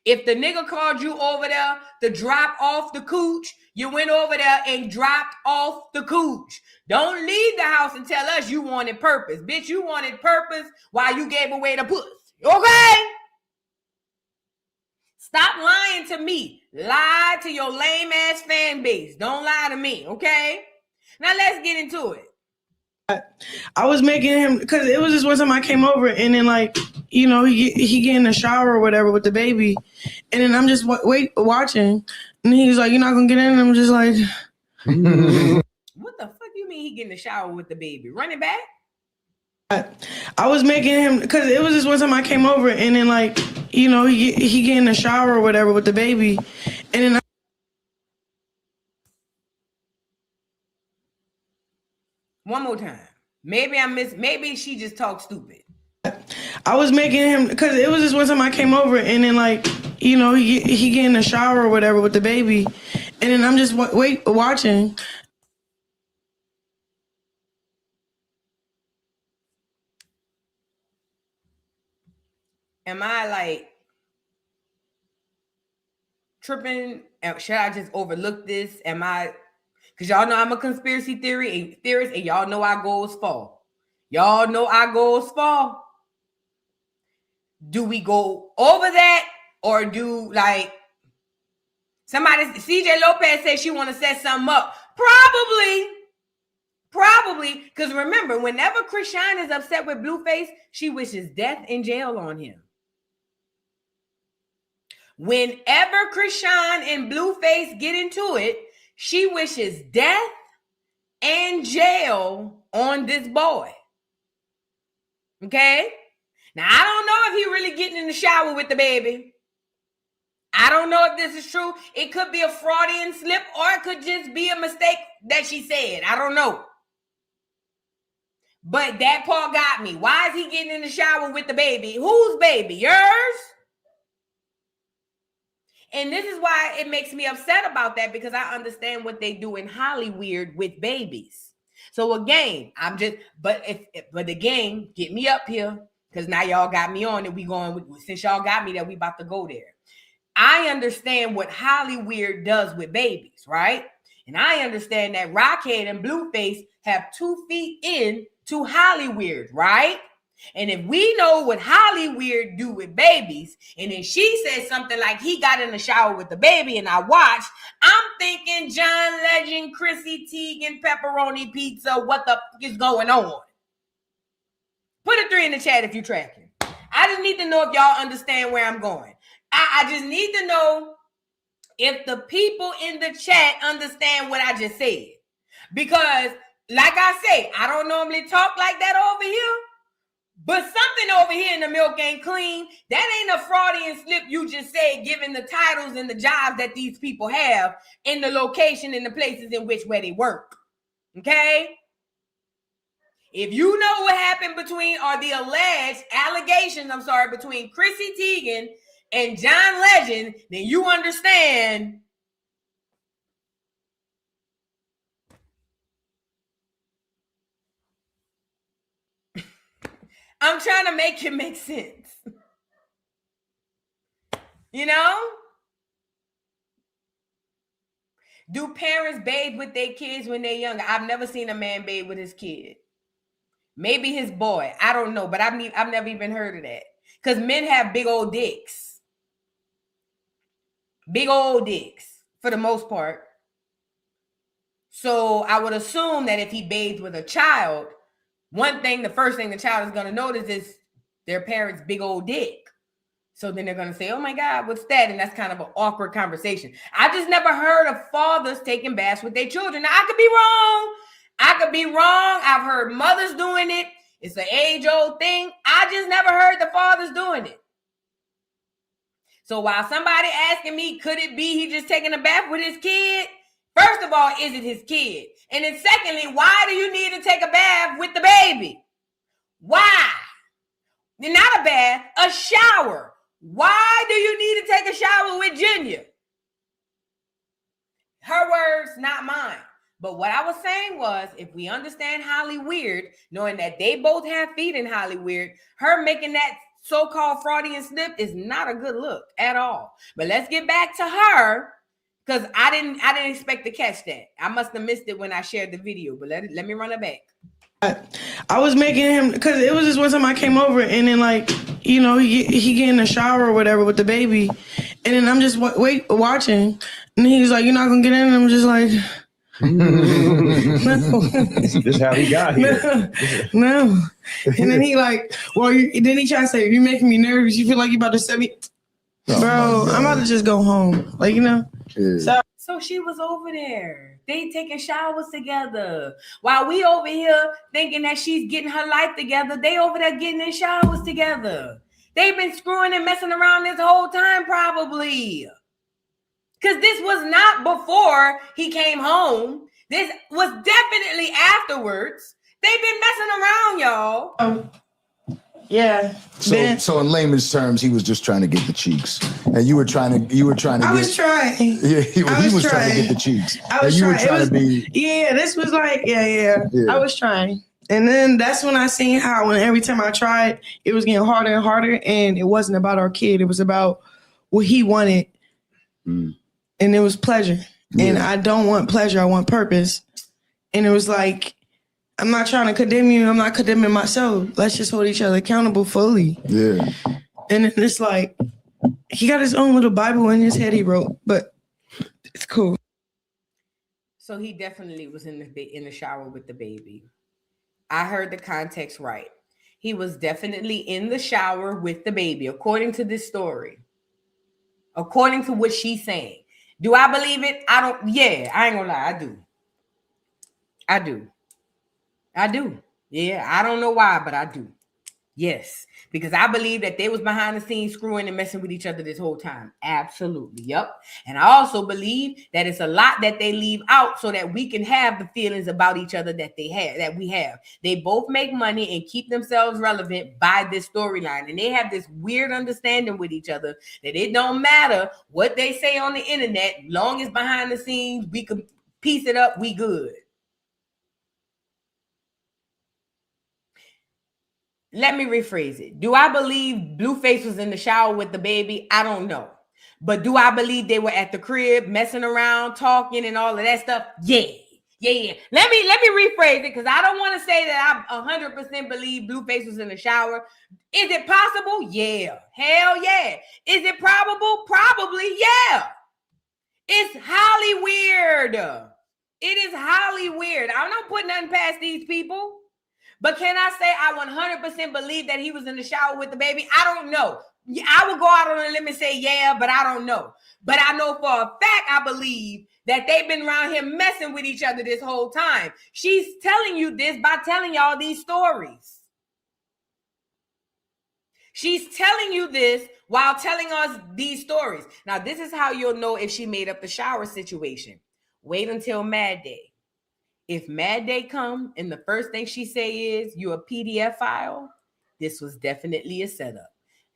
If the nigga called you over there to drop off the cooch, you went over there and dropped off the cooch. Don't leave the house and tell us you wanted purpose. Bitch, you wanted purpose while you gave away the puss. Okay? Stop lying to me. Lie to your lame ass fan base. Don't lie to me, okay? Now let's get into it. I was making him, because it was just one time I came over and then he get in the shower or whatever with the baby, and then I'm just watching, and he's like, you're not gonna get in, and I'm just like, what the fuck you mean he get in the shower with the baby? Run it back? I was making him, because it was just one time I came over and then he get in the shower or whatever with the baby, and then one more time. Maybe she just talked stupid. I was making him, because it was just one time I came over and then he get in the shower or whatever with the baby, and then I'm just watching. Am I like tripping? Should I just overlook this? Am I? Because y'all know I'm a conspiracy theorist, and y'all know our goals fall. Y'all know our goals fall. Do we go over that, or do somebody? CJ Lopez said she want to set something up. Probably, because remember, whenever Chrisean is upset with Blueface, she wishes death and jail on him. Whenever Chrisean and Blueface get into it, she wishes death and jail on this boy. Okay? Now, I don't know if he really getting in the shower with the baby. I don't know if this is true. It could be a Freudian slip, or it could just be a mistake that she said. I don't know. But that part got me. Why is he getting in the shower with the baby? Whose baby? Yours? And this is why it makes me upset about that, because I understand what they do in Hollywood with babies. So again, but again, get me up here, because now y'all got me on it. Since y'all got me there, we about to go there. I understand what Hollywood does with babies, right? And I understand that Rockhead and Blueface have 2 feet in to Hollywood, right? And if we know what Hollywood do with babies, and then she says something like he got in the shower with the baby and I watched, I'm thinking John Legend, Chrissy Teigen, pepperoni pizza, what the fuck is going on? Put a 3 in the chat if you're tracking. I just need to know if y'all understand where I'm going. I just need to know if the people in the chat understand what I just said. Because, like I say, I don't normally talk like that over here. But something over here in the milk ain't clean. That ain't a Freudian slip you just said, given the titles and the jobs that these people have in the location and the places in where they work. Okay? If you know what happened between allegations between Chrissy Teigen and John Legend, then you understand I'm trying to make it make sense. You know? Do parents bathe with their kids when they're younger? I've never seen a man bathe with his kid. Maybe his boy. I don't know, but I've never even heard of that. Because men have big old dicks. Big old dicks, for the most part. So I would assume that if he bathes with a child, the first thing the child is going to notice is their parents' big old dick. So then they're going to say, oh my God, what's that? And that's kind of an awkward conversation. I just never heard of fathers taking baths with their children. Now, I could be wrong. I've heard mothers doing it. It's an age-old thing. I just never heard the fathers doing it. So while somebody asking me, could it be he just taking a bath with his kid? First of all, is it his kid? And then secondly, why do you need to take a bath with the baby? Why? Not a bath, a shower. Why do you need to take a shower with Junior? Her words, not mine. But what I was saying was, if we understand Holly Weird, knowing that they both have feet in Holly Weird, her making that so-called Freudian slip is not a good look at all. But let's get back to her, because I didn't expect to catch that. I must have missed it when I shared the video, but let me run it back. I was making him, because it was just one time I came over, and then like, you know, he get in the shower or whatever with the baby, and then I'm just watching, and he's like, you're not gonna get in? And I'm just like, no. This is how he got here. No. And then he like, well, then he try to say, you're making me nervous. You feel like you about to set me. Bro, I'm about to just go home. Like, you know? Yeah. So she was over there. They taking showers together. While we over here thinking that she's getting her life together, they over there getting in showers together. They've been screwing and messing around this whole time probably. Because this was not before he came home. This was definitely afterwards. They've been messing around, y'all. Yeah. So in layman's terms, he was just trying to get the cheeks, and you were trying to. I was trying. Yeah, he was trying to get the cheeks. I was and you trying. were trying to be. Yeah, this was like, yeah. I was trying, and then that's when I seen how when every time I tried, it was getting harder and harder, and it wasn't about our kid. It was about what he wanted, and it was pleasure. Yeah. And I don't want pleasure. I want purpose. And it was like, I'm not trying to condemn you. I'm not condemning myself. Let's just hold each other accountable fully. Yeah. And then it's like, he got his own little Bible in his head he wrote, but it's cool. So he definitely was in the shower with the baby. I heard the context right. He was definitely in the shower with the baby, according to this story. According to what she's saying. Do I believe it? I ain't gonna lie. I do. Yeah, I don't know why, but I do. Yes, because I believe that they was behind the scenes screwing and messing with each other this whole time. Absolutely. Yep. And I also believe that it's a lot that they leave out so that we can have the feelings about each other that we have. They both make money and keep themselves relevant by this storyline. And they have this weird understanding with each other that it don't matter what they say on the internet, long as behind the scenes we can piece it up, we good. Let me rephrase it. Do I believe Blueface was in the shower with the baby? I don't know. But do I believe they were at the crib messing around, talking and all of that stuff? Yeah. Let me rephrase it, because I don't want to say that I 100% believe Blueface was in the shower. Is it possible? Yeah. Hell yeah. Is it probable? Probably yeah. It's highly weird. It is highly weird. I'm not putting nothing past these people. But can I say I 100% believe that he was in the shower with the baby? I don't know. I would go out on a limb and say yeah, but I don't know. But I know for a fact I believe that they've been around here messing with each other this whole time. She's telling you this by telling y'all these stories. She's telling you this while telling us these stories. Now, this is how you'll know if she made up the shower situation. Wait until Mad Day. If Mad Day come and the first thing she say is you a PDF file, this was definitely a setup.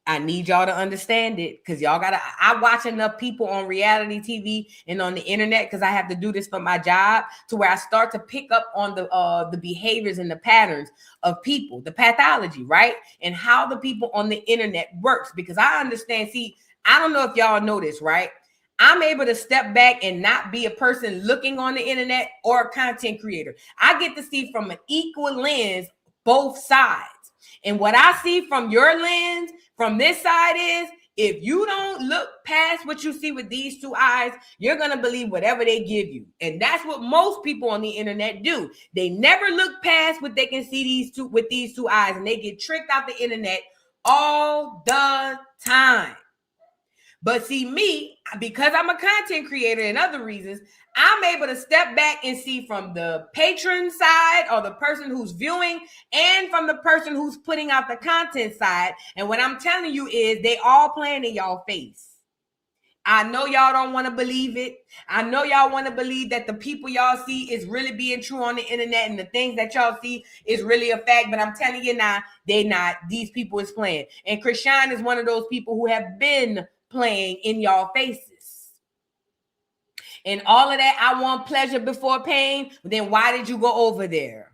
I need y'all to understand it because y'all gotta. I watch enough people on reality TV and on the internet because I have to do this for my job to where I start to pick up on the behaviors and the patterns of people, the pathology, right, and how the people on the internet works. Because I understand. See, I don't know if y'all know this, right? I'm able to step back and not be a person looking on the internet or a content creator. I get to see from an equal lens both sides. And what I see from your lens, from this side is, if you don't look past what you see with these two eyes, you're going to believe whatever they give you. And that's what most people on the internet do. They never look past what they can see with these two eyes, and they get tricked out the internet all the time. But see, me, because I'm a content creator and other reasons, I'm able to step back and see from the patron side or the person who's viewing and from the person who's putting out the content side. And what I'm telling you is they all playing in y'all face. I know y'all don't want to believe it. I know y'all want to believe that the people y'all see is really being true on the internet and the things that y'all see is really a fact. But I'm telling you now, they not. These people is playing. And Chrisean is one of those people who have been playing in y'all faces. And all of that, I want pleasure before pain. Then why did you go over there?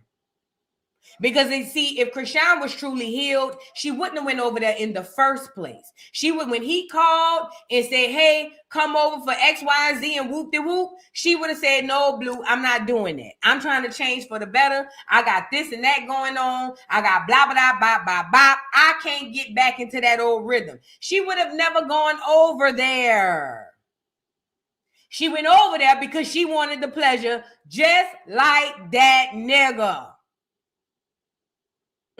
Because they see, if Chrisean was truly healed, she wouldn't have went over there in the first place. She would, when he called and said, hey, come over for X, Y, and Z and whoop-de-whoop, she would have said, no, Blue, I'm not doing that. I'm trying to change for the better. I got this and that going on. I got blah, blah, blah, blah, blah, blah. I can't get back into that old rhythm. She would have never gone over there. She went over there because she wanted the pleasure just like that nigga.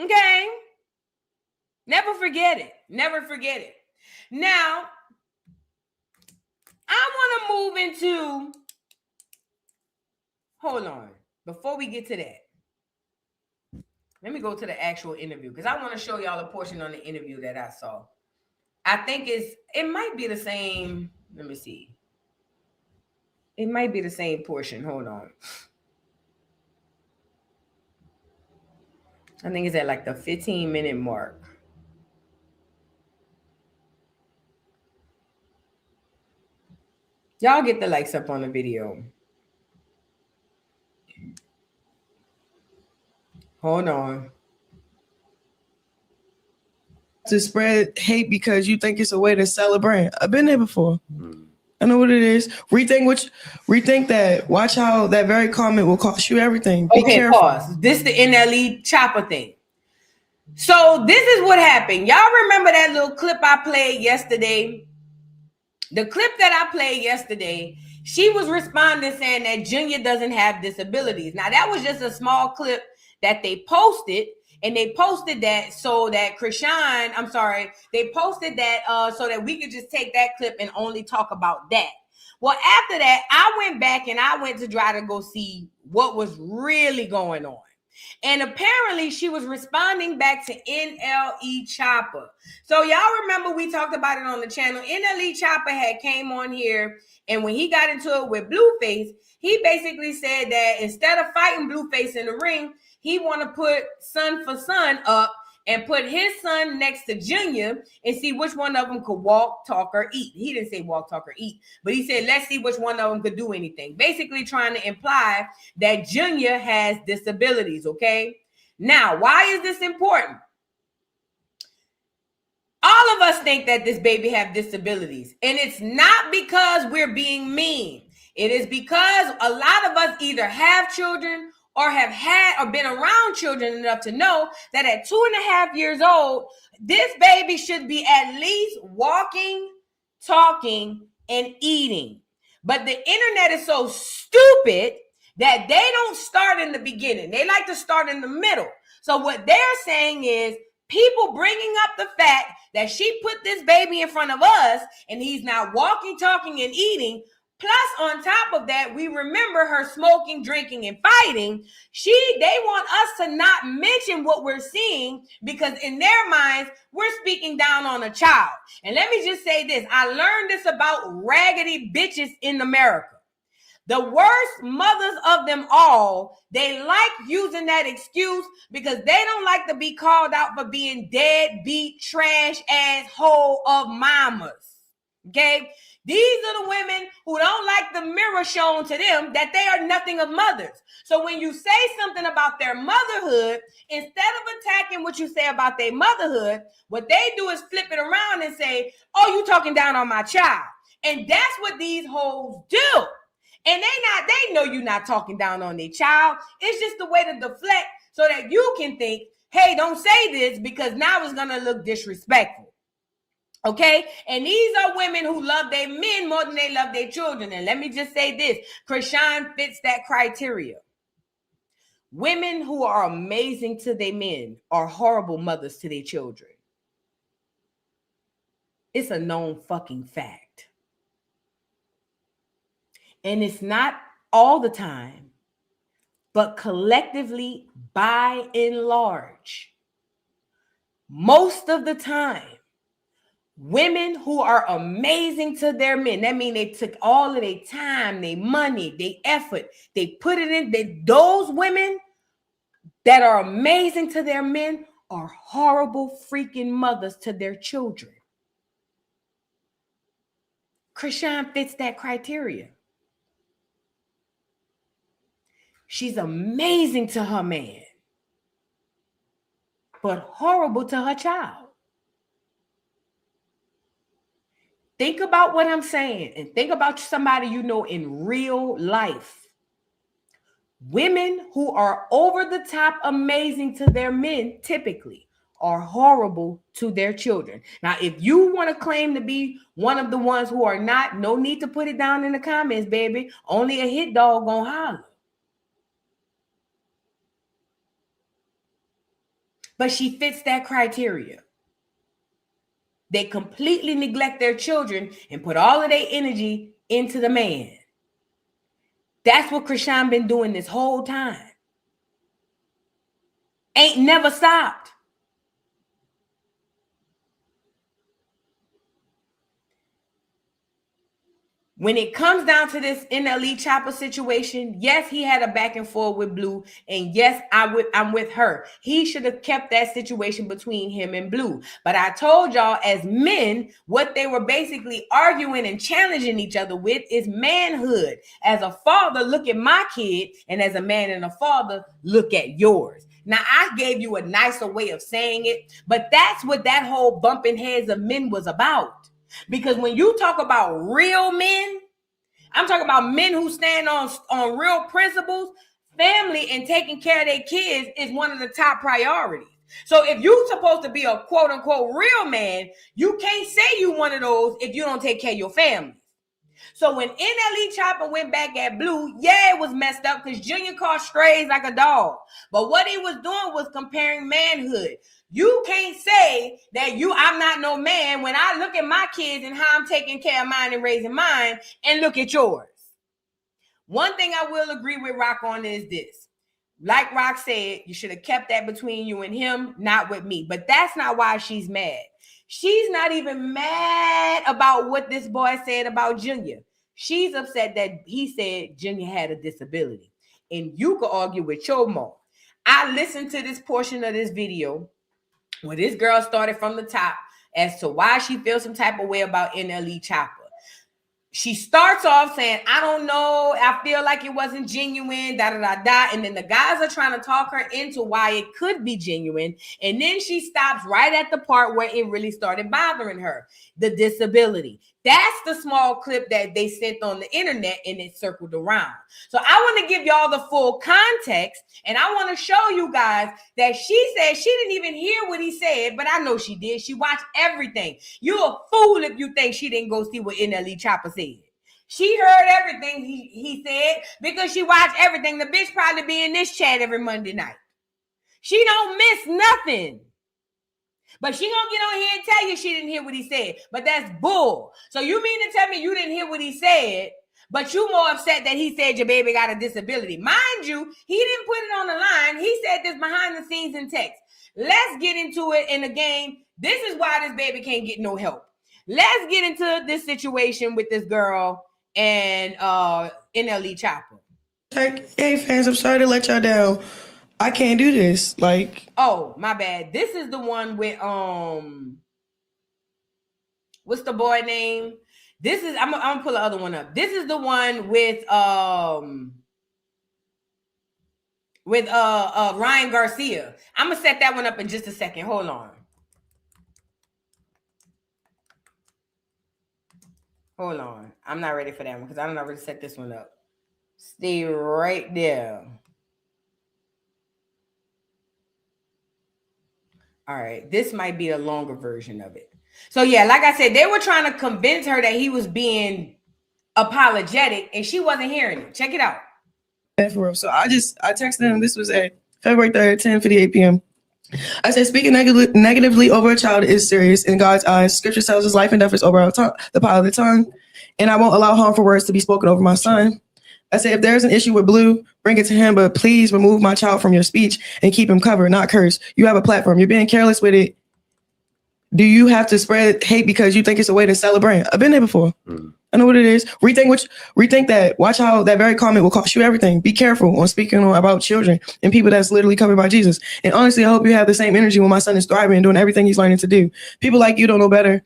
Okay? Never forget it. Never forget it. Now, I want to move into, hold on, before we get to that, let me go to the actual interview because I want to show y'all a portion on the interview that I saw. I think it might be the same, let me see. It might be the same portion. Hold on. I think it's at like the 15-minute mark. Y'all get the likes up on the video. Hold on. To spread hate because you think it's a way to sell a brand. I've been there before. I know what it is. Rethink that. Watch how that very comment will cost you everything. Be careful. Pause. This the NLE chopper thing. So this is what happened. Y'all remember that little clip I played yesterday? The clip that I played yesterday, she was responding saying that Junior doesn't have disabilities. Now, that was just a small clip that they posted, and they posted that so that they posted that so that we could just take that clip and only talk about that. Well, after that, I went back and I went to try to go see what was really going on. And apparently she was responding back to NLE Chopper. So y'all remember we talked about it on the channel. NLE Chopper had came on here, and when he got into it with Blueface, he basically said that instead of fighting Blueface in the ring, he want to put Son for Son up and put his son next to Junior and see which one of them could walk, talk, or eat. He didn't say walk, talk, or eat, but he said, let's see which one of them could do anything. Basically trying to imply that Junior has disabilities, okay? Now, why is this important? All of us think that this baby have disabilities, and it's not because we're being mean. It is because a lot of us either have children or have had or been around children enough to know that at 2.5 years old, this baby should be at least walking, talking, and eating. But the internet is so stupid that they don't start in the beginning. They like to start in the middle. So what they're saying is people bringing up the fact that she put this baby in front of us and he's not walking, talking, and eating. Plus, on top of that, we remember her smoking, drinking, and fighting. They want us to not mention what we're seeing because in their minds, we're speaking down on a child. And let me just say this. I learned this about raggedy bitches in America. The worst mothers of them all, they like using that excuse because they don't like to be called out for being deadbeat, trash ass hole of mamas. Okay? These are the women who don't like the mirror shown to them that they are nothing of mothers. So when you say something about their motherhood, instead of attacking what you say about their motherhood, what they do is flip it around and say, oh, you talking down on my child. And that's what these hoes do. And they know you're not talking down on their child. It's just the way to deflect so that you can think, hey, don't say this because now it's going to look disrespectful. Okay? And these are women who love their men more than they love their children. And let me just say this. Chrisean fits that criteria. Women who are amazing to their men are horrible mothers to their children. It's a known fucking fact. And it's not all the time, but collectively, by and large, most of the time, women who are amazing to their men, that means they took all of their time, their money, their effort, they put it in, those women that are amazing to their men are horrible freaking mothers to their children. Chrisean fits that criteria. She's amazing to her man, but horrible to her child. Think about what I'm saying and think about somebody you know in real life. Women who are over the top amazing to their men typically are horrible to their children. Now, if you want to claim to be one of the ones who are not, no need to put it down in the comments, baby. Only a hit dog gonna holler. But she fits that criteria. They completely neglect their children and put all of their energy into the man. That's what Chrisean been doing this whole time. Ain't never stopped. When it comes down to this NLE Chopper situation, yes, he had a back and forth with Blue, and yes, I'm with her. He should have kept that situation between him and Blue. But I told y'all, as men, what they were basically arguing and challenging each other with is manhood. As a father, look at my kid, and as a man and a father, look at yours. Now, I gave you a nicer way of saying it, but that's what that whole bumping heads of men was about. Because when you talk about real men, I'm talking about men who stand on real principles. Family and taking care of their kids is one of the top priorities. So if you're supposed to be a quote unquote real man, you can't say you one of those if you don't take care of your family. So when NLE Chopper went back at Blue, yeah, it was messed up because Junior caught strays like a dog. But what he was doing was comparing manhood. You can't say that I'm not no man when I look at my kids and how I'm taking care of mine and raising mine and look at yours. One thing I will agree with Rock on is this. Like Rock said, you should have kept that between you and him, not with me. But that's not why she's mad. She's not even mad about what this boy said about Junior. She's upset that he said Junior had a disability. And you could argue with your mom. I listened to this portion of this video where this girl started from the top as to why she feels some type of way about NLE Chopper. She starts off saying, I don't know, I feel like it wasn't genuine, da-da-da-da. And then the guys are trying to talk her into why it could be genuine. And then she stops right at the part where it really started bothering her, the disability. That's the small clip that they sent on the internet and it circled around. So I want to give y'all the full context, and I want to show you guys that she said she didn't even hear what he said, but I know she did. She watched everything. You a fool if you think she didn't go see what NLE Chopper said. She heard everything he said because she watched everything. The bitch probably be in this chat every Monday night. She don't miss nothing. But she gonna get on here and tell you she didn't hear what he said. But that's bull. So you mean to tell me you didn't hear what he said, but you more upset that he said your baby got a disability? Mind you, he didn't put it on the line. He said this behind the scenes in text. Let's get into it in the game. This is why this baby can't get no help. Let's get into this situation with this girl and NLE Chopper. Like, hey fans, I'm sorry to let y'all down. I can't do this. Like, oh my bad. This is the one with what's the boy name? This is I'm gonna pull the other one up. This is the one with Ryan Garcia. I'm gonna set that one up in just a second. Hold on. Hold on. I'm not ready for that one because I don't know where to set this one up. Stay right there. All right. This might be a longer version of it. So yeah, like I said, they were trying to convince her that he was being apologetic and she wasn't hearing it. Check it out. for real. So I texted him. This was at February 3rd, 10:58 p.m. I said, speaking negatively over a child is serious in God's eyes. Scripture tells us life and death is over the power of the tongue, and I won't allow harmful words to be spoken over my son. I said, if there's an issue with Blue, bring it to him, but please remove my child from your speech and keep him covered, not cursed. You have a platform. You're being careless with it. Do you have to spread hate because you think it's a way to celebrate? I've been there before. I know what it is. Rethink that. Watch how that very comment will cost you everything. Be careful on speaking about children and people that's literally covered by Jesus. And honestly, I hope you have the same energy when my son is thriving and doing everything he's learning to do. People like you don't know better.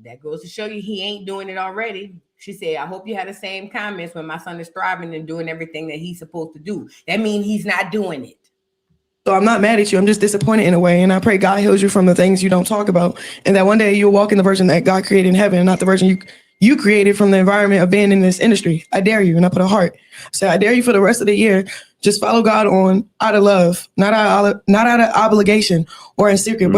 That goes to show you he ain't doing it already. She said, I hope you have the same comments when my son is thriving and doing everything that he's supposed to do. That means he's not doing it. So I'm not mad at you. I'm just disappointed in a way. And I pray God heals you from the things you don't talk about. And that one day you'll walk in the version that God created in heaven and not the version you created from the environment of being in this industry. I dare you. And I put a heart. So I dare you for the rest of the year. Just follow God out of love, not out of obligation or in secret,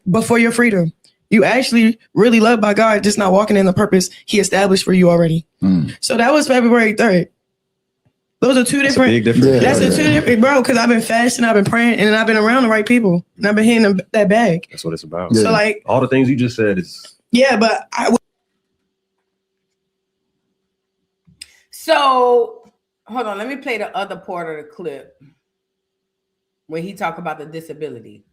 but for your freedom. You actually really loved by God, just not walking in the purpose he established for you already. So that was February 3rd. Those are two different. Big difference. That's a two different, bro. Because I've been fasting, I've been praying, and I've been around the right people, and I've been hitting that bag. That's what it's about. So like all the things you just said is. Yeah, but So hold on, let me play the other part of the clip where he talk about the disability.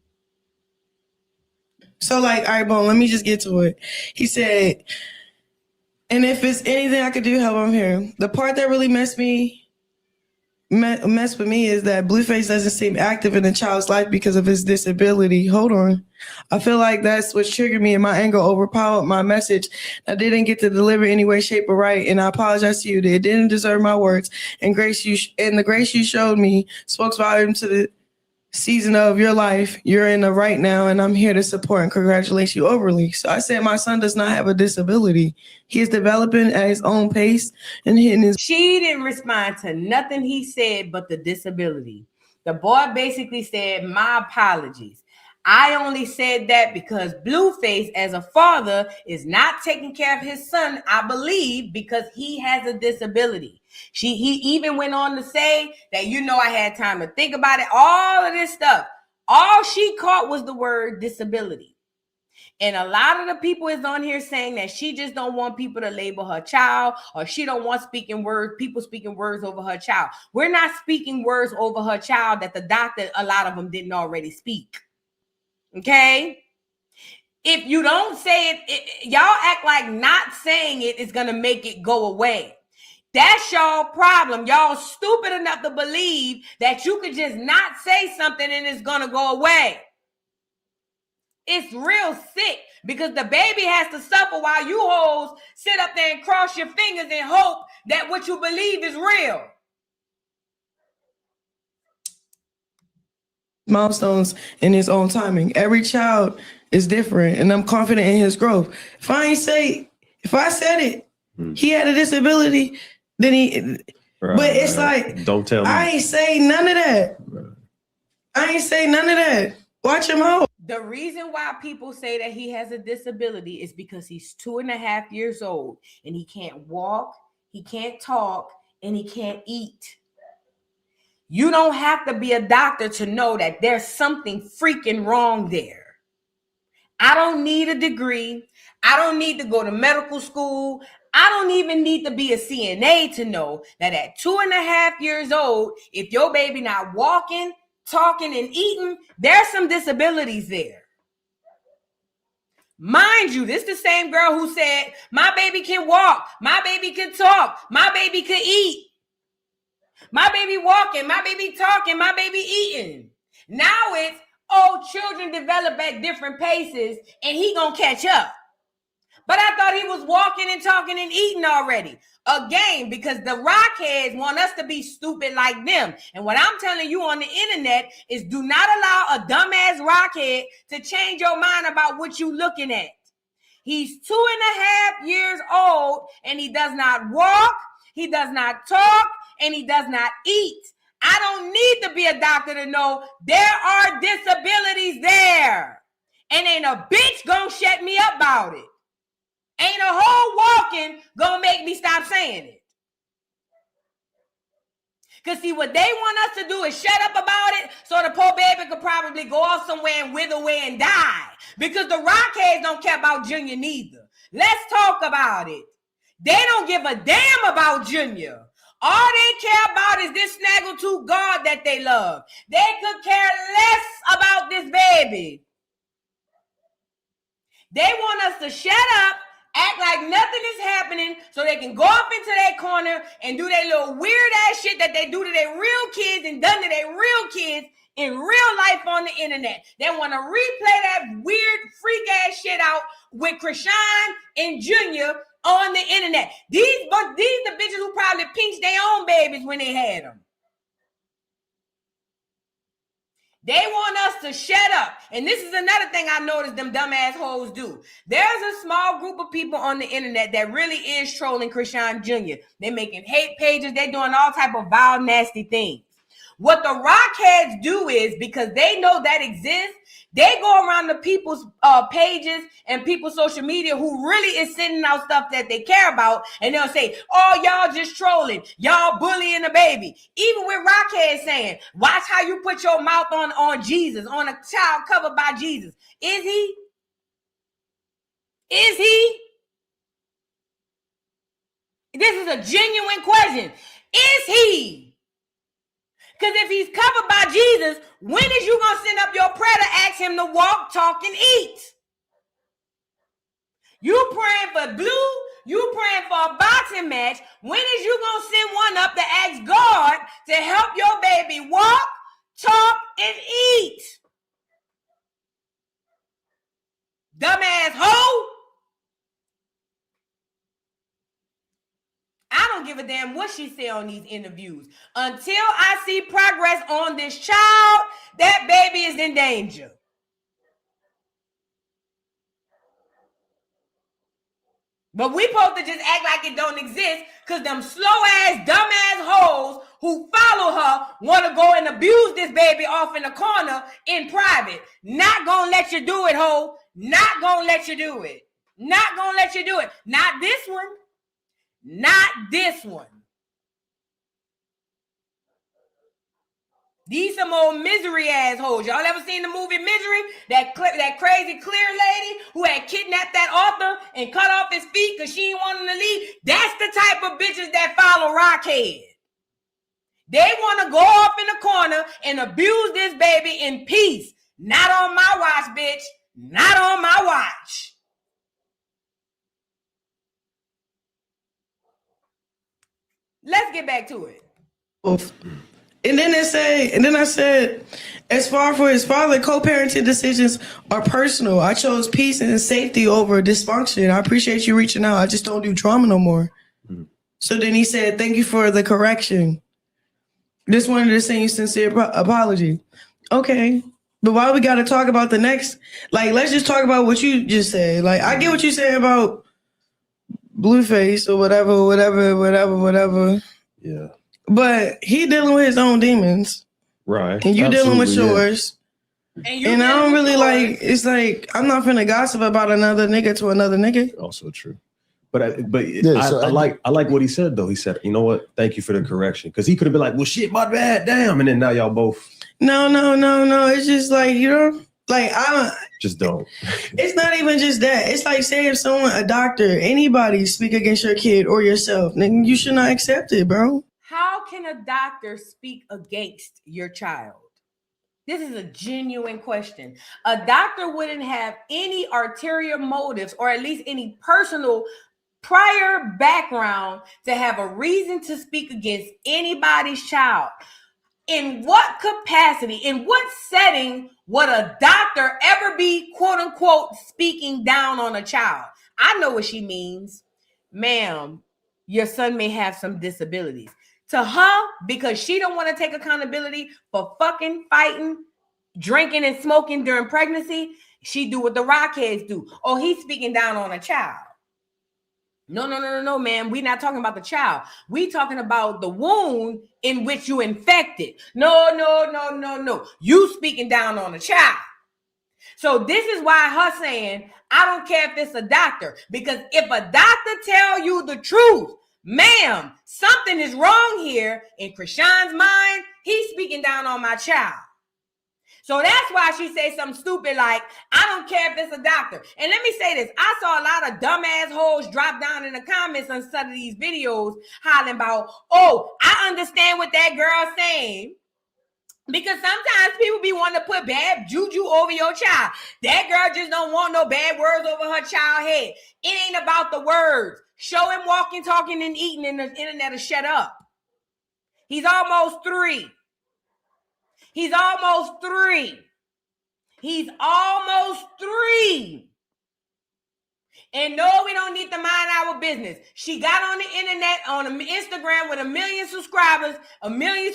So like, all right, boom. Let me just get to it. He said, and if it's anything I could do, help, I'm here. The part that really messed with me is that Blueface doesn't seem active in the child's life because of his disability. Hold on. I feel like that's what triggered me and my anger overpowered my message. I didn't get to deliver any way, shape, or right. And I apologize to you. It didn't deserve my words. And the grace you showed me spoke volume to the season of your life. You're in the right now, and I'm here to support and congratulate you overly. So I said my son does not have a disability. He is developing at his own pace and hitting his. She didn't respond to nothing he said but the disability. The boy basically said, my apologies. I only said that because Blueface, as a father, is not taking care of his son, I believe, because he has a disability. He even went on to say that, I had time to think about it, all of this stuff. All she caught was the word disability. And a lot of the people is on here saying that she just don't want people to label her child, or she don't want people speaking words over her child. We're not speaking words over her child that the doctor, a lot of them didn't already speak. Okay? If you don't say it, y'all act like not saying it is going to make it go away. That's y'all problem. Y'all stupid enough to believe that you could just not say something and it's going to go away. It's real sick because the baby has to suffer while you hoes sit up there and cross your fingers and hope that what you believe is real. Milestones in his own timing. Every child is different, and I'm confident in his growth. If I said it, he had a disability, then he. Right, but it's like, don't tell me. I ain't say none of that. I ain't say none of that. Watch him out. The reason why people say that he has a disability is because he's 2.5 years old and he can't walk, he can't talk, and he can't eat. You don't have to be a doctor to know that there's something freaking wrong there. I don't need a degree. I don't need to go to medical school. I don't even need to be a CNA to know that at 2.5 years old, if your baby not walking, talking, and eating, there's some disabilities there. Mind you, this is the same girl who said, my baby can walk, my baby can talk, my baby can eat. My baby walking, my baby talking, my baby eating. Now it's, children develop at different paces and he gonna catch up. But I thought he was walking and talking and eating already. Again, because the rockheads want us to be stupid like them. And what I'm telling you on the internet is do not allow a dumbass rockhead to change your mind about what you're looking at. He's 2.5 years old and he does not walk, he does not talk, and he does not eat. I don't need to be a doctor to know there are disabilities there. And ain't a bitch gonna shut me up about it. Ain't a whole walking gonna make me stop saying it. Because see, what they want us to do is shut up about it so the poor baby could probably go off somewhere and wither away and die. Because the rockheads don't care about Junior neither. Let's talk about it. They don't give a damn about Junior. All they care about is this snaggletooth guard that they love. They could care less about this baby. They want us to shut up, act like nothing is happening so they can go up into their corner and do their little weird ass shit that they do to their real kids and done to their real kids in real life on the internet. They want to replay that weird freak ass shit out with Chrisean and Junior on the internet. These the bitches who probably pinched their own babies when they had them. They want us to shut up. And this is another thing I noticed them dumbass hoes do. There's a small group of people on the internet that really is trolling Chrisean Jr. They're making hate pages. They're doing all type of vile, nasty things. What the rockheads do is, because they know that exists, they go around to people's pages and people's social media who really is sending out stuff that they care about, and they'll say, oh, y'all just trolling. Y'all bullying the baby. Even with rockheads saying, watch how you put your mouth on Jesus, on a child covered by Jesus. Is he? Is he? This is a genuine question. Is he? Because if he's covered by Jesus, when is you going to send up your prayer to ask him to walk, talk, and eat? You praying for blue, you praying for a boxing match. When is you going to send one up to ask God to help your baby walk, talk, and eat? Dumbass hoe. I don't give a damn what she say on these interviews. Until I see progress on this child, that baby is in danger. But we supposed to just act like it don't exist because them slow-ass, dumbass hoes who follow her want to go and abuse this baby off in the corner in private. Not gonna let you do it, ho. Not gonna let you do it. Not gonna let you do it. Not this one. Not this one. These some old misery assholes. Y'all ever seen the movie Misery? That crazy clear lady who had kidnapped that author and cut off his feet because she didn't want him to leave? That's the type of bitches that follow Rockhead. They want to go off in the corner and abuse this baby in peace. Not on my watch, bitch. Not on my watch. Let's get back to it. And then I said, as far for his father, co-parenting decisions are personal. I chose peace and safety over dysfunction. I appreciate you reaching out. I just don't do trauma no more. So then he said, thank you for the correction. Just wanted to send you sincere apology. Okay. But why we got to talk about the next? Like, let's just talk about what you just said. Like, I get what you say about Blueface or whatever. Yeah. But he dealing with his own demons. Right. And you dealing with yours. Yeah. And I don't really like, it's like, I'm not finna gossip about another nigga to another nigga. Also true. I like what he said though. He said, you know what? Thank you for the correction. Because he could have been like, well, shit, my bad, damn. And then now y'all both. No. It's just like, you know, like just don't. It's not even just that. It's like, say if someone, a doctor, anybody speak against your kid or yourself, then you should not accept it, bro. How can a doctor speak against your child? This is a genuine question. A doctor wouldn't have any ulterior motives or at least any personal prior background to have a reason to speak against anybody's child. In what capacity, in what setting would a doctor ever be, quote unquote, speaking down on a child? I know what she means. Ma'am, your son may have some disabilities. To her, because she don't want to take accountability for fucking fighting, drinking and smoking during pregnancy, she do what the rockheads do. Oh, he's speaking down on a child. No, man. We're not talking about the child. We talking about the wound in which you infected. No. You speaking down on a child. So this is why her saying, I don't care if it's a doctor, because if a doctor tell you the truth, ma'am, something is wrong here. In Chrisean's mind, he's speaking down on my child. So that's why she say something stupid like, I don't care if it's a doctor. And let me say this. I saw a lot of dumbass hoes drop down in the comments on some of these videos hollering about, oh, I understand what that girl's saying. Because sometimes people be wanting to put bad juju over your child. That girl just don't want no bad words over her child's head. It ain't about the words. Show him walking, talking, and eating, and the internet will shut up. He's almost 3. He's almost 3. He's almost 3. And no, we don't need to mind our business. She got on the internet, on Instagram with 1 million subscribers, 1 million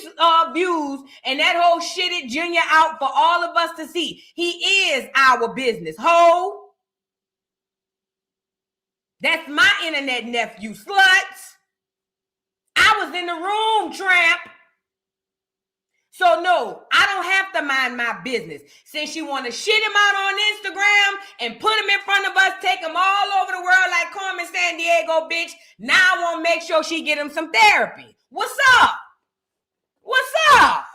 views, and that whole shitted Junior out for all of us to see. He is our business. Ho! That's my internet nephew, sluts. I was in the room, tramp. So no, I don't have to mind my business. Since you want to shit him out on Instagram and put him in front of us, take him all over the world like Carmen Sandiego, bitch, now I want to make sure she get him some therapy. What's up? What's up?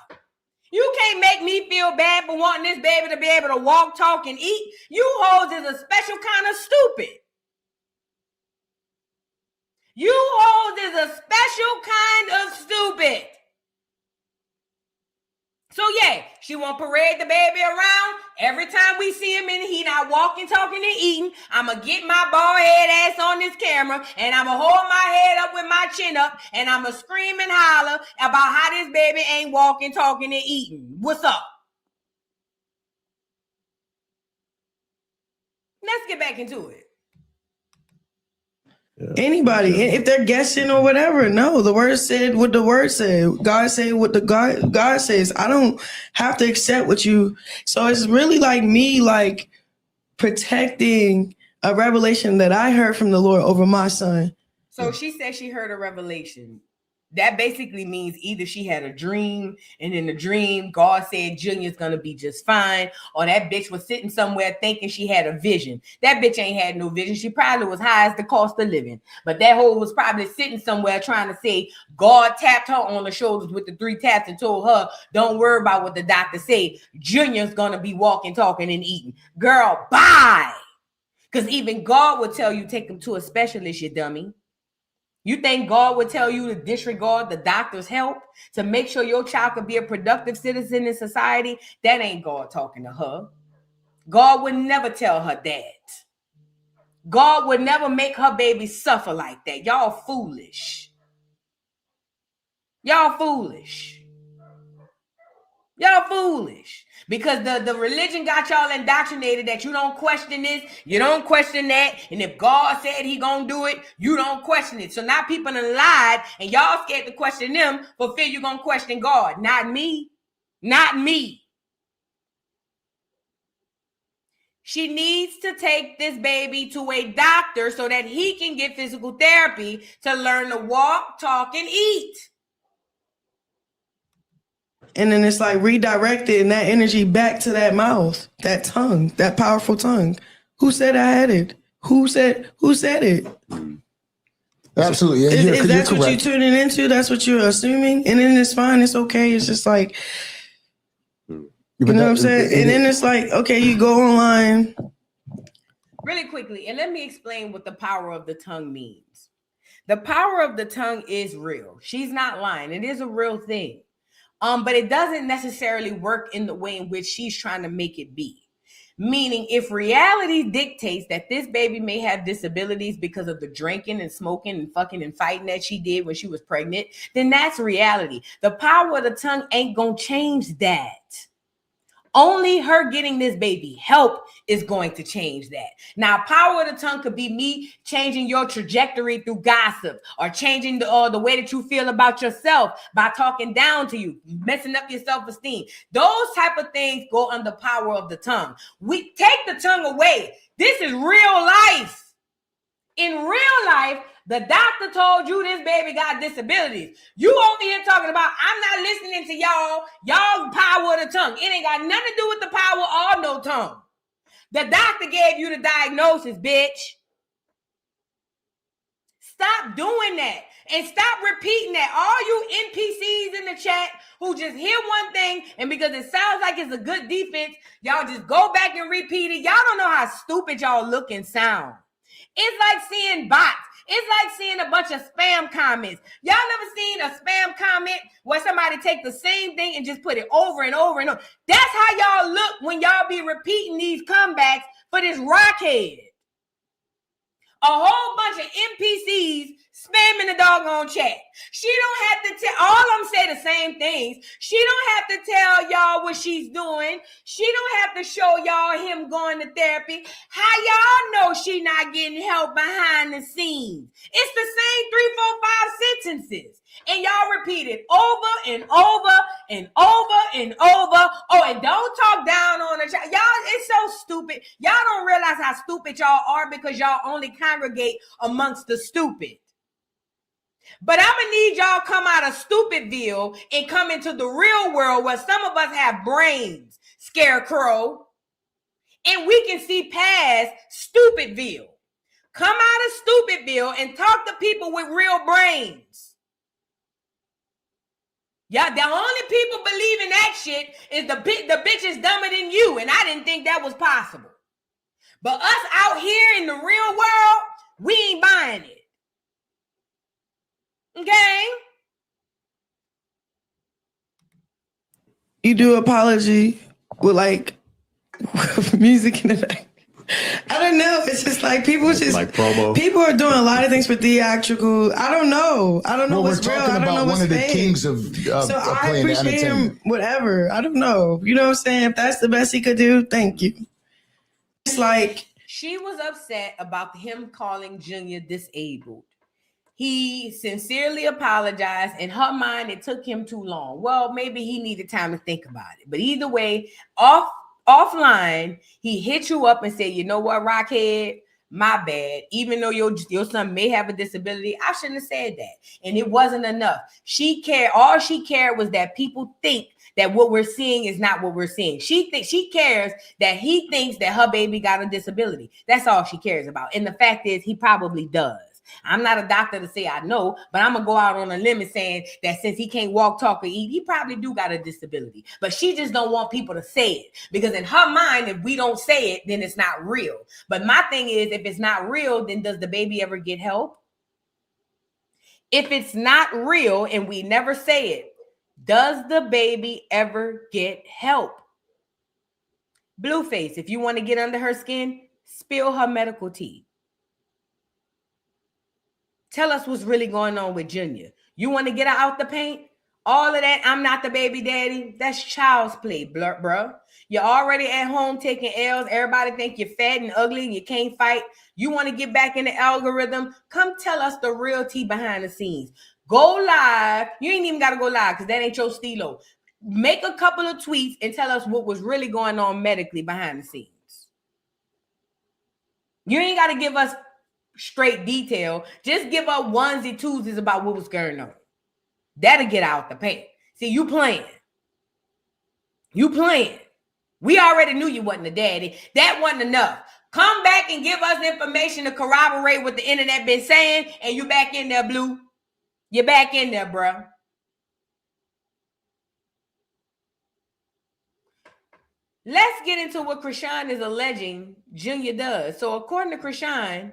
You can't make me feel bad for wanting this baby to be able to walk, talk, and eat. You hoes is a special kind of stupid. You hoes is a special kind of stupid. So yeah, she won't parade the baby around. Every time we see him and he not walking, talking, and eating, I'ma get my bald head ass on this camera and I'ma hold my head up with my chin up and I'ma scream and holler about how this baby ain't walking, talking, and eating. What's up? Let's get back into it. Yeah. Anybody, if they're guessing or whatever, no, the word said what the word said. God said what the God says. I don't have to accept what you. So it's really like me, like protecting a revelation that I heard from the Lord over my son. So she said she heard a revelation. That basically means either she had a dream and in the dream, God said Junior's going to be just fine. Or that bitch was sitting somewhere thinking she had a vision. That bitch ain't had no vision. She probably was high as the cost of living. But that hoe was probably sitting somewhere trying to say God tapped her on the shoulders with the 3 taps and told her, don't worry about what the doctor said. Junior's going to be walking, talking, and eating. Girl, bye. Because even God would tell you take him to a specialist, you dummy. You think God would tell you to disregard the doctor's help to make sure your child could be a productive citizen in society? That ain't God talking to her. God would never tell her that. God would never make her baby suffer like that. Y'all foolish. Y'all foolish. Y'all foolish. Because the religion got y'all indoctrinated that you don't question this, you don't question that, and if God said he gonna do it, you don't question it. So now people done lied, and y'all scared to question them for fear you're gonna question God. Not me. Not me. She needs to take this baby to a doctor so that he can get physical therapy to learn to walk, talk, and eat. And then it's like redirecting that energy back to that mouth, that tongue, that powerful tongue. Who said I had it? Who said it? Absolutely. Yeah, is that what you're tuning into? That's what you're assuming? And then it's fine. It's okay. It's just like, you know what I'm saying? And then it's like, okay, you go online. Really quickly, and let me explain what the power of the tongue means. The power of the tongue is real. She's not lying. It is a real thing. But it doesn't necessarily work in the way in which she's trying to make it be. Meaning, if reality dictates that this baby may have disabilities because of the drinking and smoking and fucking and fighting that she did when she was pregnant, then that's reality. The power of the tongue ain't gonna change that. Only her getting this baby help is going to change that. Now, power of the tongue could be me changing your trajectory through gossip or changing the way that you feel about yourself by talking down to you, messing up your self-esteem. Those type of things go under power of the tongue. We take the tongue away. This is real life. In real life, the doctor told you this baby got disabilities. You over here talking about, I'm not listening to y'all power of the tongue. It ain't got nothing to do with the power of no tongue. The doctor gave you the diagnosis, bitch. Stop doing that and stop repeating that. All you NPCs in the chat who just hear one thing and because it sounds like it's a good defense, y'all just go back and repeat it. Y'all don't know how stupid y'all look and sound. It's like seeing bots. It's like seeing a bunch of spam comments. Y'all never seen a spam comment where somebody take the same thing and just put it over and over and over. That's how y'all look when y'all be repeating these comebacks for this rockhead. A whole bunch of NPCs spamming the doggone chat. She don't have to tell, all of them say the same things. She don't have to tell y'all what she's doing. She don't have to show y'all him going to therapy. How y'all know she not getting help behind the scenes? It's the same 3, 4, 5 sentences. And y'all repeat it over and over and over and over. Oh, and don't talk down on the chat. Y'all, it's so stupid. Y'all don't realize how stupid y'all are because y'all only congregate amongst the stupid. But I'm gonna need y'all come out of Stupidville and come into the real world where some of us have brains, Scarecrow, and we can see past Stupidville. Come out of Stupidville and talk to people with real brains. Yeah, the only people believing that shit is the bitch is dumber than you, and I didn't think that was possible. But us out here in the real world, we ain't buying it. Okay? You do apology with like music in the back. I don't know. It's just like people just like promo. People are doing a lot of things for theatrical. I don't know. I don't know what's real. I don't know what's one of the fake. kings of so I playing appreciate him. Whatever. I don't know. You know what I'm saying? If that's the best he could do, thank you. It's like she was upset about him calling Junior disabled. He sincerely apologized. In her mind, it took him too long. Well, maybe he needed time to think about it. But either way, offline, he hit you up and said, you know what, Rockhead, my bad. Even though your son may have a disability, I shouldn't have said that. And it wasn't enough. All she cared was that people think that what we're seeing is not what we're seeing. She cares that he thinks that her baby got a disability. That's all she cares about. And the fact is, he probably does. I'm not a doctor to say I know, but I'm going to go out on a limb and saying that since he can't walk, talk, or eat, he probably do got a disability. But she just don't want people to say it. Because in her mind, if we don't say it, then it's not real. But my thing is, if it's not real, then does the baby ever get help? If it's not real and we never say it, does the baby ever get help? Blueface, if you want to get under her skin, spill her medical tea. Tell us what's really going on with Junior. You want to get her out the paint? All of that, I'm not the baby daddy. That's child's play, bro. You're already at home taking L's. Everybody think you're fat and ugly and you can't fight. You want to get back in the algorithm? Come tell us the real tea behind the scenes. Go live. You ain't even got to go live because that ain't your stilo. Make a couple of tweets and tell us what was really going on medically behind the scenes. You ain't got to give us straight detail. Just give up onesie twosies about what was going on. That'll get out the paint. See, you playing. You playing. We already knew you wasn't a daddy. That wasn't enough. Come back and give us information to corroborate what the internet been saying, and you back in there, Blue. You're back in there, bro. Let's get into what Chrisean is alleging Junior does. So according to Chrisean,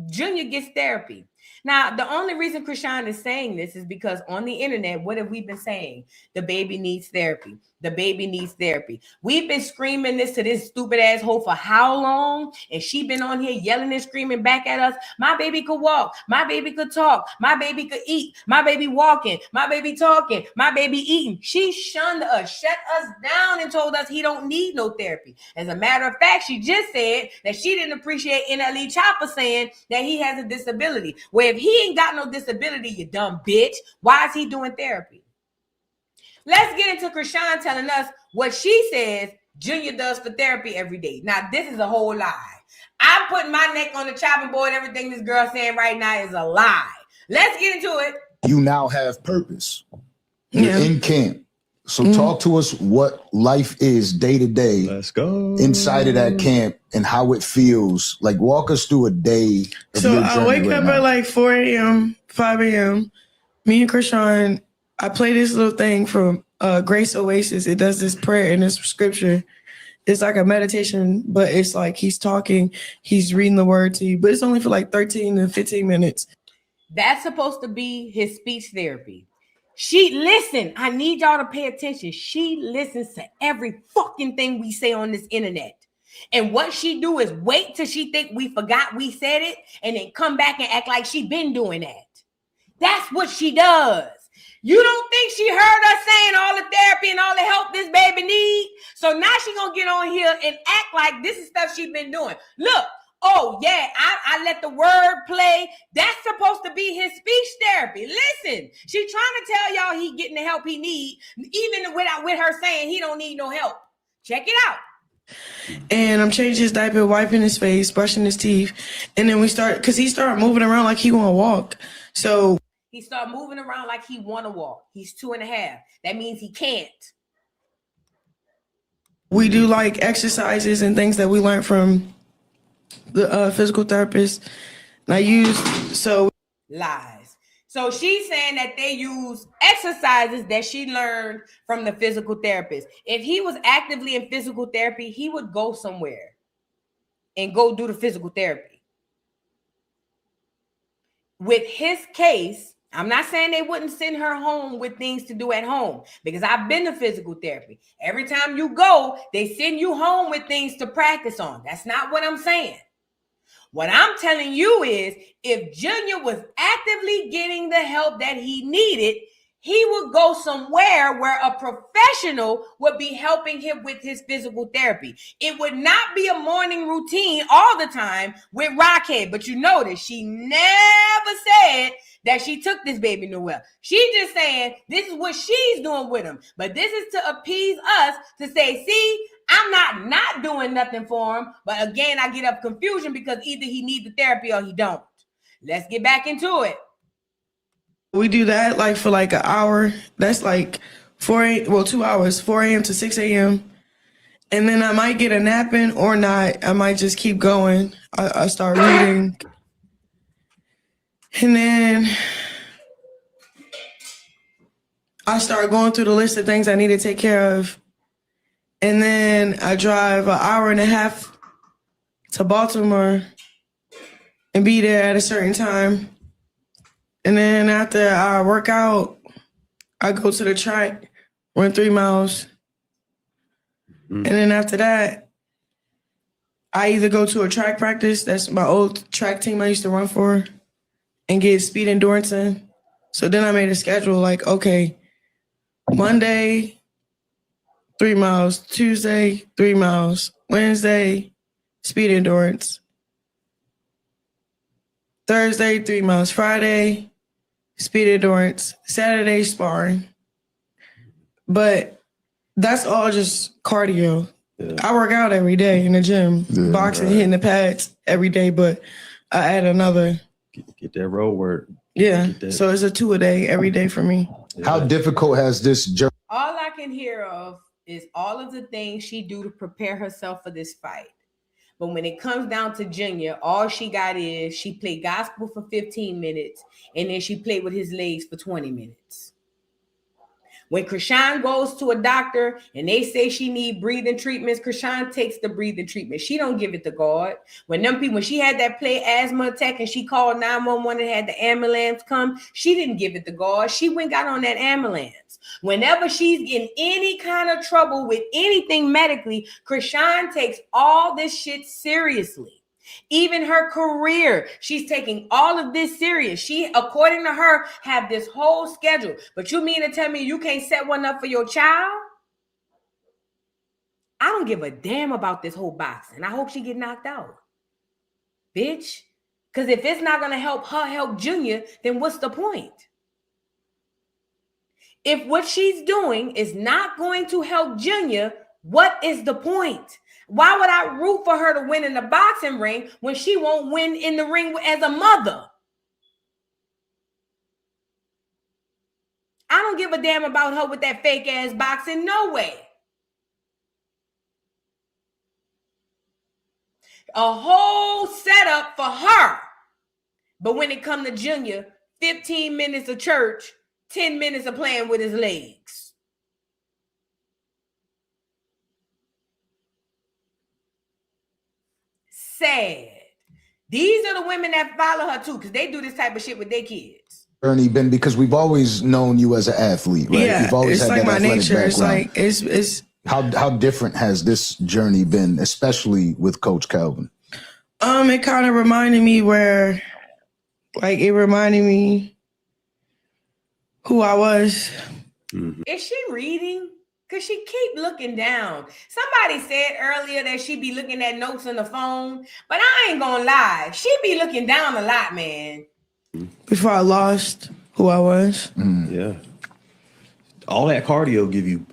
Junior gets therapy. Now, the only reason Chrisean is saying this is because on the internet, what have we been saying? The baby needs therapy. The baby needs therapy. We've been screaming this to this stupid asshole for how long? And she been on here yelling and screaming back at us. My baby could walk. My baby could talk. My baby could eat. My baby walking. My baby talking. My baby eating. She shunned us, shut us down, and told us he don't need no therapy. As a matter of fact, she just said that she didn't appreciate NLE Chopper saying that he has a disability. Well, if he ain't got no disability, you dumb bitch, why is he doing therapy? Let's get into Chrisean telling us what she says Junior does for therapy every day. Now, this is a whole lie. I'm putting my neck on the chopping board. Everything this girl saying right now is a lie. Let's get into it. You now have purpose. You're in camp. So talk to us what life is day to day. Let's go. Inside of that camp and how it feels. Like, walk us through a day of So your I journey wake right up now. at like 4 a.m., 5 a.m. Me and Chrisean, I play this little thing from Grace Oasis. It does this prayer and this scripture. It's like a meditation, but it's like he's talking, he's reading the word to you, but it's only for like 13 to 15 minutes. That's supposed to be his speech therapy. Listen, I need y'all to pay attention. She listens to every fucking thing we say on this internet. And what she do is wait till she think we forgot we said it and then come back and act like she been doing that. That's what she does. You don't think she heard us saying all the therapy and all the help this baby need? So now she gonna get on here and act like this is stuff she been doing. Look, oh yeah, I let the word play. That's supposed to be his speech therapy. Listen, she trying to tell y'all he getting the help he need, even with her saying he don't need no help. Check it out. And I'm changing his diaper, wiping his face, brushing his teeth. And then because he started moving around like he want to walk. So he started moving around like he want to walk. He's 2.5. That means he can't. We do like exercises and things that we learned from the physical therapist. And Lies. So she's saying that they use exercises that she learned from the physical therapist. If he was actively in physical therapy, he would go somewhere and go do the physical therapy. With his case, I'm not saying they wouldn't send her home with things to do at home, because I've been to physical therapy. Every time you go, they send you home with things to practice on. That's not what I'm saying. What I'm telling you is, if Junior was actively getting the help that he needed, he would go somewhere where a professional would be helping him with his physical therapy. It would not be a morning routine all the time with Rockhead. But you notice she never said that she took this baby nowhere. She's just saying this is what she's doing with him. But this is to appease us to say, see, I'm not doing nothing for him. But again, I get up confusion because either he needs the therapy or he don't. Let's get back into it. we do that like for like an hour. That's like 2 hours, 4 a.m. to 6 a.m. And then I might get a nap in or not. I might just keep going. I start reading. And then I start going through the list of things I need to take care of. And then I drive an hour and a half to Baltimore and be there at a certain time. And then after I work out, I go to the track, run 3 miles. And then after that, I either go to a track practice, that's my old track team I used to run for, and get speed endurance in. So then I made a schedule like, okay, Monday, 3 miles, Tuesday, 3 miles, Wednesday, speed endurance, Thursday, 3 miles, Friday, speed endurance, Saturday, sparring. But that's all just cardio. Yeah. I work out every day in the gym, boxing, hitting the pads every day, but I add another. Get that road work. Yeah, so it's a 2 a day every day for me. Yeah. How difficult has this journey? All I can hear of is all of the things she do to prepare herself for this fight. But when it comes down to Junior, all she got is she played gospel for 15 minutes and then she played with his legs for 20 minutes. When Chrisean goes to a doctor and they say she need breathing treatments, Chrisean takes the breathing treatment. She don't give it to God. When she had that play asthma attack and she called 911 and had the ambulance come, she didn't give it to God. She went got on that ambulance. Whenever she's in any kind of trouble with anything medically, Chrisean takes all this shit seriously. Even her career, she's taking all of this serious. She, according to her, have this whole schedule. But you mean to tell me you can't set one up for your child? I don't give a damn about this whole boxing. I hope she get knocked out. Bitch. Because if it's not going to help her help Junior, then what's the point? If what she's doing is not going to help Junior, what is the point? Why would I root for her to win in the boxing ring when she won't win in the ring as a mother? I don't give a damn about her with that fake ass boxing. No way. A whole setup for her. But when it comes to Junior, 15 minutes of church, 10 minutes of playing with his legs. Sad. These are the women that follow her too, because they do this type of shit with their kids. Journey been because we've always known you as an athlete, right? Yeah, You've always it's had like that my athletic nature. background. It's like it's How different has this journey been, especially with Coach Calvin? it kind of reminded me it reminded me who I was. Is she reading? Because she keep looking down. Somebody said earlier that she be looking at notes on the phone, but I ain't gonna lie. She be looking down a lot, man. Before I lost who I was. Yeah. All that cardio give you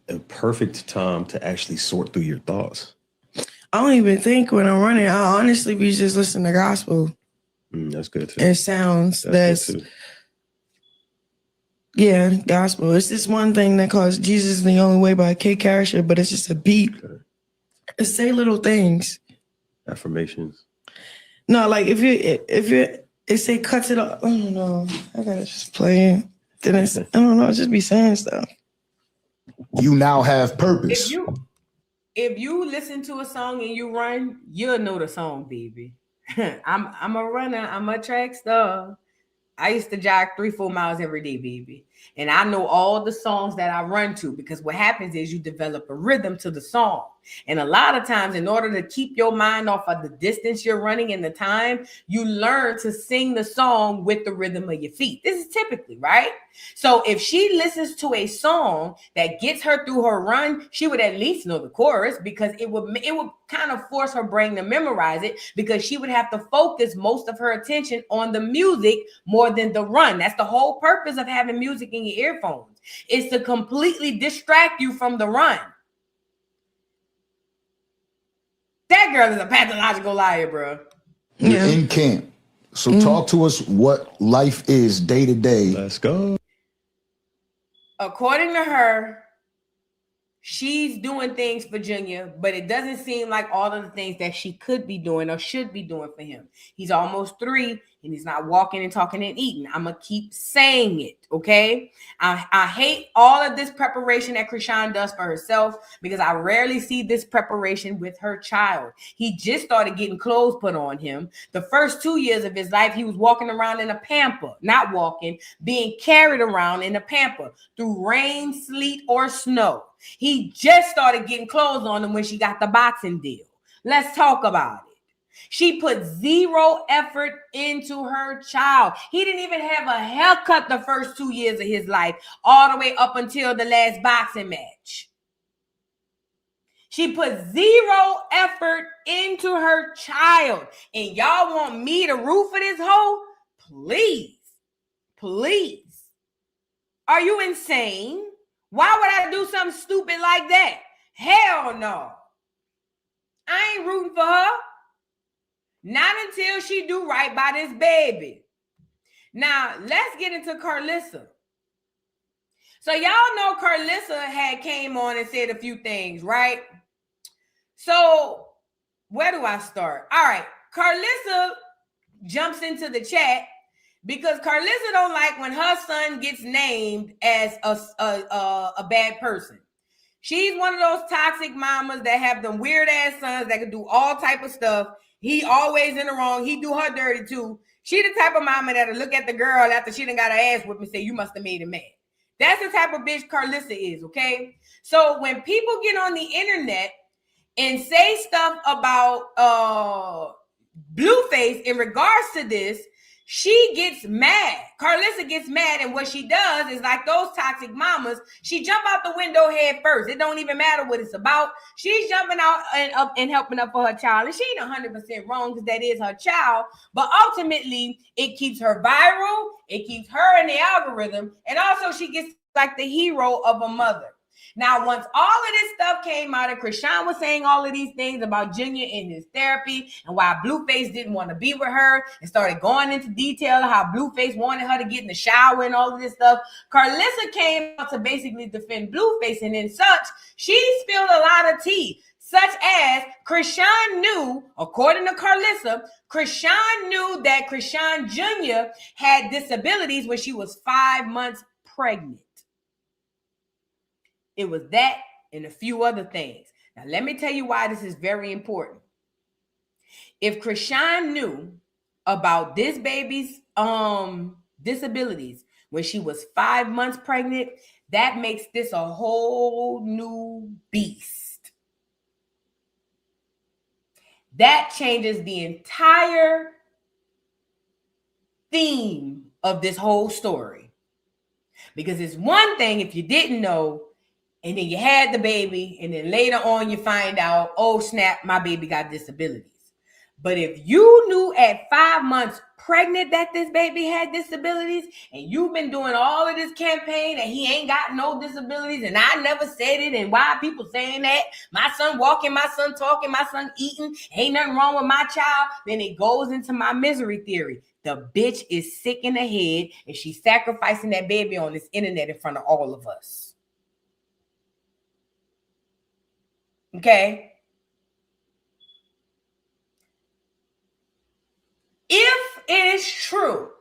a perfect time to actually sort through your thoughts. I don't even think when I'm running. I honestly be just listening to gospel. That's good too. It sounds That's good too. Yeah, gospel. It's this one thing that calls Jesus the Only Way by Kate Karasher, but it's just a beat. Okay. It say little things. Affirmations. No, like if it say cuts it off. I don't know. I gotta just play it. Then it's, I don't know. I just be saying stuff. You now have purpose. If you listen to a song and you run, you'll know the song, baby. I'm a runner. I'm a track star. I used to jog 3-4 miles every day, baby. And I know all the songs that I run to, because what happens is you develop a rhythm to the song. And a lot of times, in order to keep your mind off of the distance you're running and the time, you learn to sing the song with the rhythm of your feet. This is typically, right? So if she listens to a song that gets her through her run, she would at least know the chorus, because it would kind of force her brain to memorize it, because she would have to focus most of her attention on the music more than the run. That's the whole purpose of having music in your earphones, is to completely distract you from the run. That girl is a pathological liar, bro. You're in camp. So talk to us what life is day to day. Let's go. According to her, she's doing things for Junior, but it doesn't seem like all of the things that she could be doing or should be doing for him. He's almost 3 and he's not walking and talking and eating. I'm going to keep saying it, okay? I hate all of this preparation that Chrisean does for herself, because I rarely see this preparation with her child. He just started getting clothes put on him. The first 2 years of his life, he was walking around in a pamper, not walking, being carried around in a pamper through rain, sleet, or snow. He just started getting clothes on him when she got the boxing deal. Let's talk about it. She put 0 effort into her child. He didn't even have a haircut the first 2 years of his life, all the way up until the last boxing match. She put 0 effort into her child. And y'all want me to root for this hoe? Please. Please. Are you insane? Why would I do something stupid like that? Hell no. I ain't rooting for her. Not until she do right by this baby. Now, let's get into Karlissa. So y'all know Karlissa had came on and said a few things, right? So where do I start? All right. Karlissa jumps into the chat because Karlissa don't like when her son gets named as a bad person. She's one of those toxic mamas that have them weird ass sons that can do all type of stuff. He always in the wrong. He do her dirty too. She the type of mama that'll look at the girl after she done got her ass whipped and say, you must have made him mad. That's the type of bitch Karlissa is, okay? So when people get on the internet and say stuff about Blueface in regards to this, she gets mad. Karlissa gets mad, and what she does is like those toxic mamas, she jump out the window head first. It don't even matter what it's about. She's jumping out and up and helping up for her child, and she ain't 100% wrong because that is her child. But ultimately, it keeps her viral. It keeps her in the algorithm, and also she gets like the hero of a mother. Now, once all of this stuff came out and Chrisean was saying all of these things about Junior in his therapy and why Blueface didn't want to be with her and started going into detail of how Blueface wanted her to get in the shower and all of this stuff, Karlissa came out to basically defend Blueface, and in such, she spilled a lot of tea, such as Chrisean knew, according to Karlissa, Chrisean knew that Chrisean Jr. had disabilities when she was 5 months pregnant. It was that and a few other things. Now, let me tell you why this is very important. If Chrisean knew about this baby's disabilities when she was 5 months pregnant, that makes this a whole new beast. That changes the entire theme of this whole story. Because it's one thing if you didn't know, and then you had the baby, and then later on you find out, oh snap, my baby got disabilities. But if you knew at 5 months pregnant that this baby had disabilities, and you've been doing all of this campaign that he ain't got no disabilities, and I never said it, and why are people saying that? My son walking, my son talking, my son eating, ain't nothing wrong with my child. Then it goes into my misery theory. The bitch is sick in the head, and she's sacrificing that baby on this internet in front of all of us. Okay. If it is true,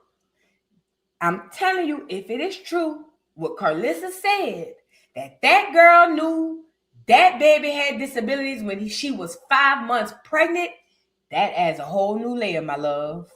I'm telling you, if it is true, what Karlissa said, that girl knew that baby had disabilities when she was 5 months pregnant, that adds a whole new layer, my love.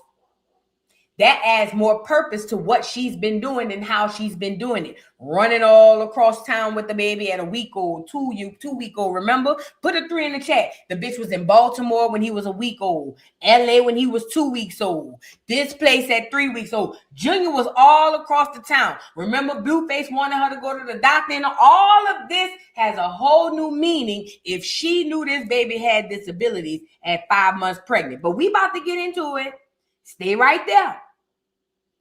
That adds more purpose to what she's been doing and how she's been doing it. Running all across town with the baby at a week old, 2-week-old. Remember? Put a 3 in the chat. The bitch was in Baltimore when he was a week old. LA when he was 2 weeks old. This place at 3 weeks old. Junior was all across the town. Remember, Blueface wanted her to go to the doctor, and all of this has a whole new meaning if she knew this baby had disabilities at 5 months pregnant. But we about to get into it. Stay right there.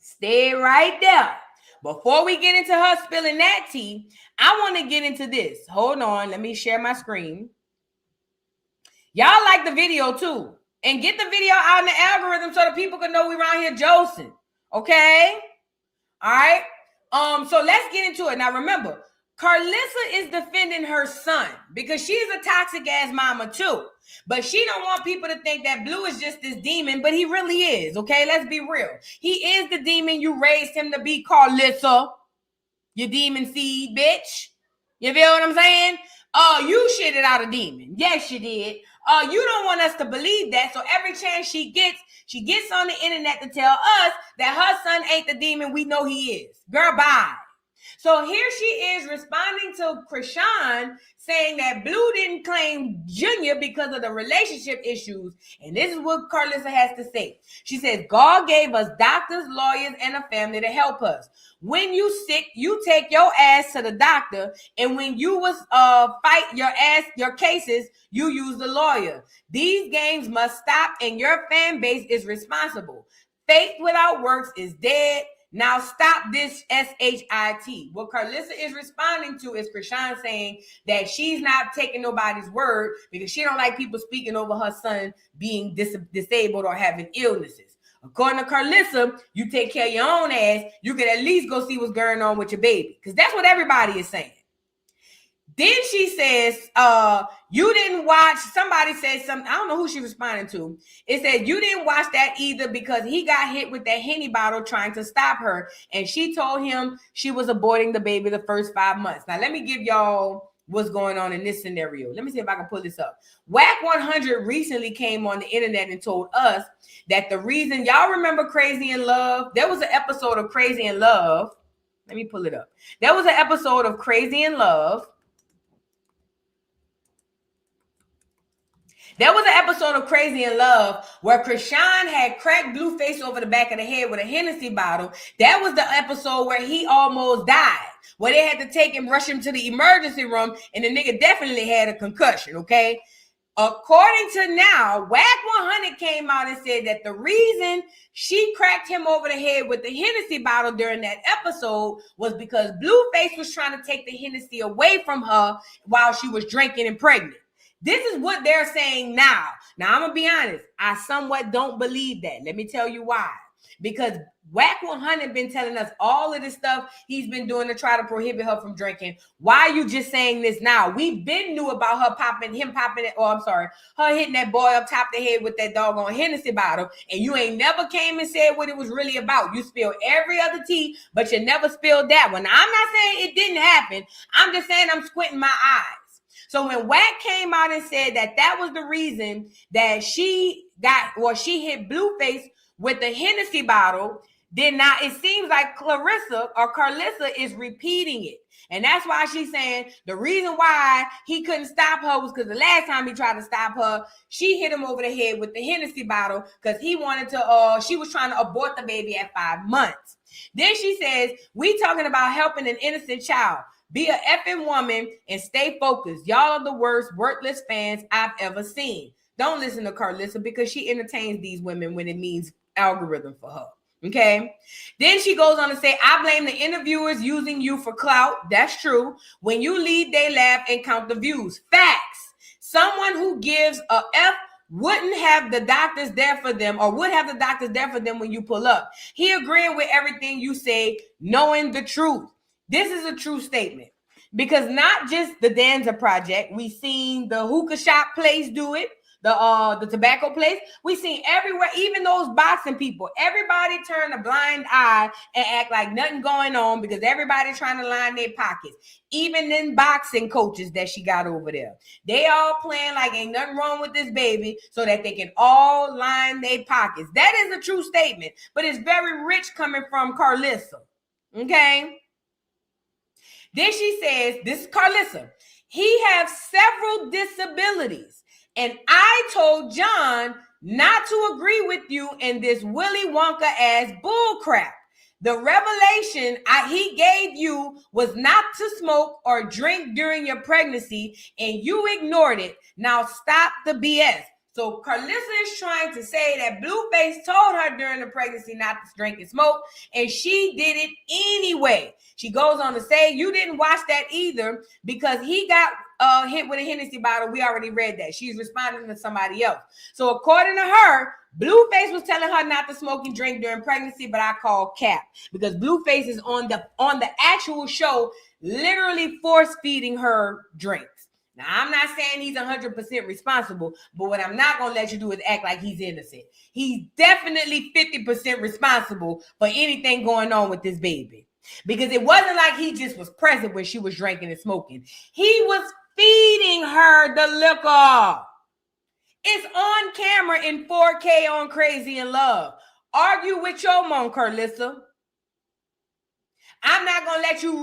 Stay right there. Before we get into her spilling that tea, I want to get into this. Hold on. Let me share my screen. Y'all like the video too. And get the video out in the algorithm so that people can know we around here josing. Okay? All right? So let's get into it. Now remember, Karlissa is defending her son because she's a toxic ass mama too. But she don't want people to think that Blue is just this demon, but he really is, okay? Let's be real. He is the demon you raised him to be, Karlissa. You demon seed, bitch. You feel what I'm saying? You shitted out a demon. Yes, you did. You don't want us to believe that, so every chance she gets on the internet to tell us that her son ain't the demon we know he is. Girl, bye. So here she is responding to Chrisean saying that Blue didn't claim Junior because of the relationship issues. And this is what Karlissa has to say. She says, God gave us doctors, lawyers, and a family to help us. When you sick, you take your ass to the doctor. And when you was fight your cases, you use the lawyer. These games must stop, and your fan base is responsible. Faith without works is dead. Now stop this shit. What Karlissa is responding to is Chrisean saying that she's not taking nobody's word because she don't like people speaking over her son being disabled or having illnesses. According to Karlissa, you take care of your own ass. You can at least go see what's going on with your baby because that's what everybody is saying. Then she says, you didn't watch, somebody said something, I don't know who she responded to. It said, you didn't watch that either because he got hit with that Henny bottle trying to stop her. And she told him she was aborting the baby the first 5 months. Now, let me give y'all what's going on in this scenario. Let me see if I can pull this up. Whack 100 recently came on the internet and told us that the reason, y'all remember Crazy in Love? There was an episode of Crazy in Love. Let me pull it up. There was an episode of Crazy in Love. There was an episode of Crazy in Love where Chrisean had cracked Blueface over the back of the head with a Hennessy bottle. That was the episode where he almost died, where they had to take him, rush him to the emergency room, and the nigga definitely had a concussion, okay? According to now, Whack 100 came out and said that the reason she cracked him over the head with the Hennessy bottle during that episode was because Blueface was trying to take the Hennessy away from her while she was drinking and pregnant. This is what they're saying now. Now, I'm going to be honest. I somewhat don't believe that. Let me tell you why. Because Whack 100 been telling us all of this stuff he's been doing to try to prohibit her from drinking. Why are you just saying this now? We've been knew about her hitting that boy up top the head with that doggone Hennessy bottle, and you ain't never came and said what it was really about. You spilled every other tea, but you never spilled that one. Now, I'm not saying it didn't happen. I'm just saying I'm squinting my eyes. So when Whack came out and said that that was the reason that she hit Blueface with the Hennessy bottle, then now it seems like Karlissa is repeating it. And that's why she's saying the reason why he couldn't stop her was because the last time he tried to stop her, she hit him over the head with the Hennessy bottle because she was trying to abort the baby at 5 months. Then she says, we talking about helping an innocent child. Be a effing woman and stay focused. Y'all are the worst, worthless fans I've ever seen. Don't listen to Karlissa because she entertains these women when it means algorithm for her. Okay. Then she goes on to say, I blame the interviewers using you for clout. That's true. When you lead, they laugh and count the views. Facts. Someone who gives a F wouldn't have the doctors there for them or would have the doctors there for them when you pull up. He agreeing with everything you say, knowing the truth. This is a true statement because not just the Danza Project, we seen the hookah shop place do it, the tobacco place. We seen everywhere, even those boxing people. Everybody turn a blind eye and act like nothing going on because everybody trying to line their pockets. Even in boxing coaches that she got over there, they all playing like ain't nothing wrong with this baby so that they can all line their pockets. That is a true statement, but it's very rich coming from Karlissa. Okay. Then she says, this is Karlissa, he has several disabilities. And I told John not to agree with you in this Willy Wonka ass bullcrap. The revelation he gave you was not to smoke or drink during your pregnancy, and you ignored it. Now stop the BS. So Karlissa is trying to say that Blueface told her during the pregnancy not to drink and smoke, and she did it anyway. She goes on to say, you didn't watch that either because he got hit with a Hennessy bottle. We already read that. She's responding to somebody else. So according to her, Blueface was telling her not to smoke and drink during pregnancy, but I call cap because Blueface is on the actual show literally force feeding her drinks. Now, I'm not saying he's 100% responsible, but what I'm not going to let you do is act like he's innocent. He's definitely 50% responsible for anything going on with this baby. Because it wasn't like he just was present when she was drinking and smoking. He was feeding her the liquor. It's on camera in 4K on Crazy in Love. Argue with your mom, Karlissa. I'm not going to let you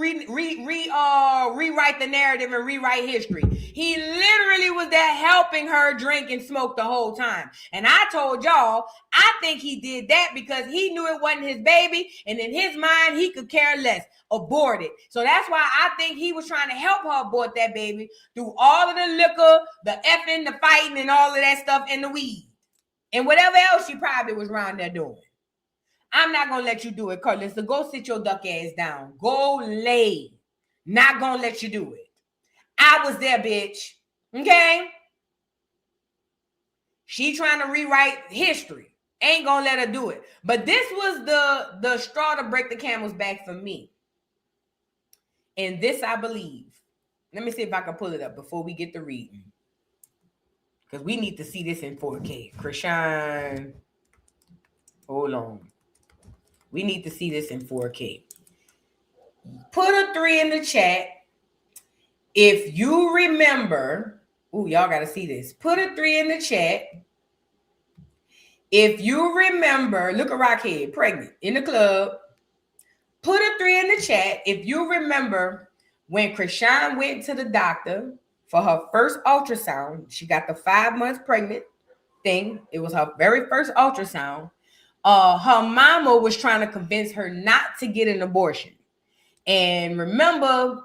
rewrite the narrative and rewrite history. He literally was there helping her drink and smoke the whole time. And I told y'all, I think he did that because he knew it wasn't his baby. And in his mind, he could care less. Abort it. So that's why I think he was trying to help her abort that baby through all of the liquor, the effing, the fighting, and all of that stuff, and the weed. And whatever else she probably was around there doing. I'm not going to let you do it, Karlissa. Go sit your duck ass down. Go lay. Not going to let you do it. I was there, bitch. Okay? She trying to rewrite history. Ain't going to let her do it. But this was the straw to break the camel's back for me. And this I believe. Let me see if I can pull it up before we get to reading. Because we need to see this in 4K. Chrisean, hold on. We need to see this in 4K. Put a 3 in the chat if you remember. Ooh, y'all got to see this. Put a 3 in the chat if you remember. Look at Rockhead, pregnant, in the club. Put a 3 in the chat if you remember when Chrisean went to the doctor for her first ultrasound. She got the 5 months pregnant thing. It was her very first ultrasound. Her mama was trying to convince her not to get an abortion. And remember,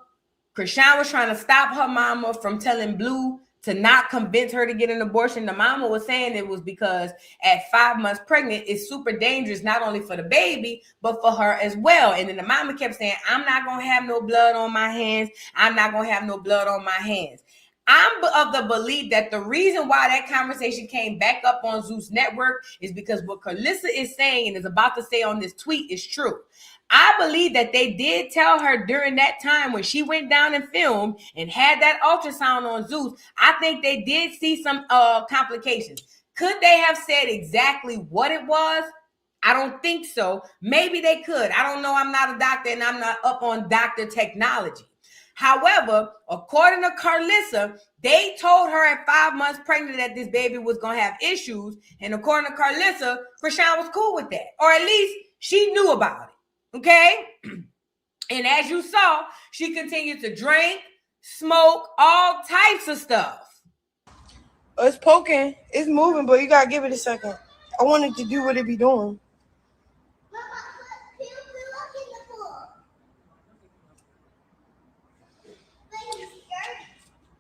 Chrisean was trying to stop her mama from telling Blue to not convince her to get an abortion. The mama was saying it was because at 5 months pregnant, it's super dangerous, not only for the baby, but for her as well. And then the mama kept saying, I'm not going to have no blood on my hands. I'm not going to have no blood on my hands. I'm of the belief that the reason why that conversation came back up on Zeus Network is because what Karlissa is saying and is about to say on this tweet is true. I believe that they did tell her during that time when she went down and filmed and had that ultrasound on Zeus. I think they did see some complications. Could they have said exactly what it was? I don't think so. Maybe they could. I don't know. I'm not a doctor and I'm not up on doctor technology. However, according to Karlissa, they told her at 5 months pregnant that this baby was going to have issues. And according to Karlissa, Chrisean was cool with that. Or at least she knew about it. Okay? And as you saw, she continued to drink, smoke, all types of stuff. It's poking. It's moving, but you got to give it a second. I want it to do what it be doing.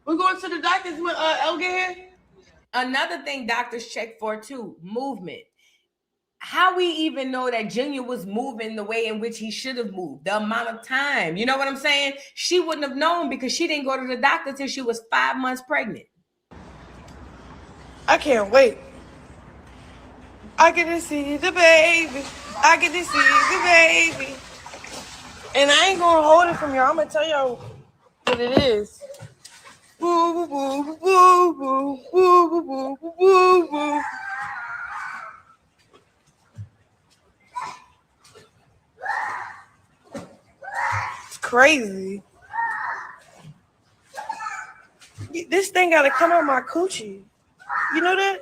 We're going to the doctors when El get here. Another thing doctors check for too, movement. How we even know that Junior was moving the way in which he should have moved, the amount of time. You know what I'm saying? She wouldn't have known because she didn't go to the doctor till she was 5 months pregnant. I can't wait. I get to see the baby. I get to see the baby. And I ain't going to hold it from y'all. I'm going to tell y'all what it is. Boo, boo, boo, boo, boo, boo, boo, boo, boo, boo, boo. It's crazy. This thing got to come out my coochie. You know that?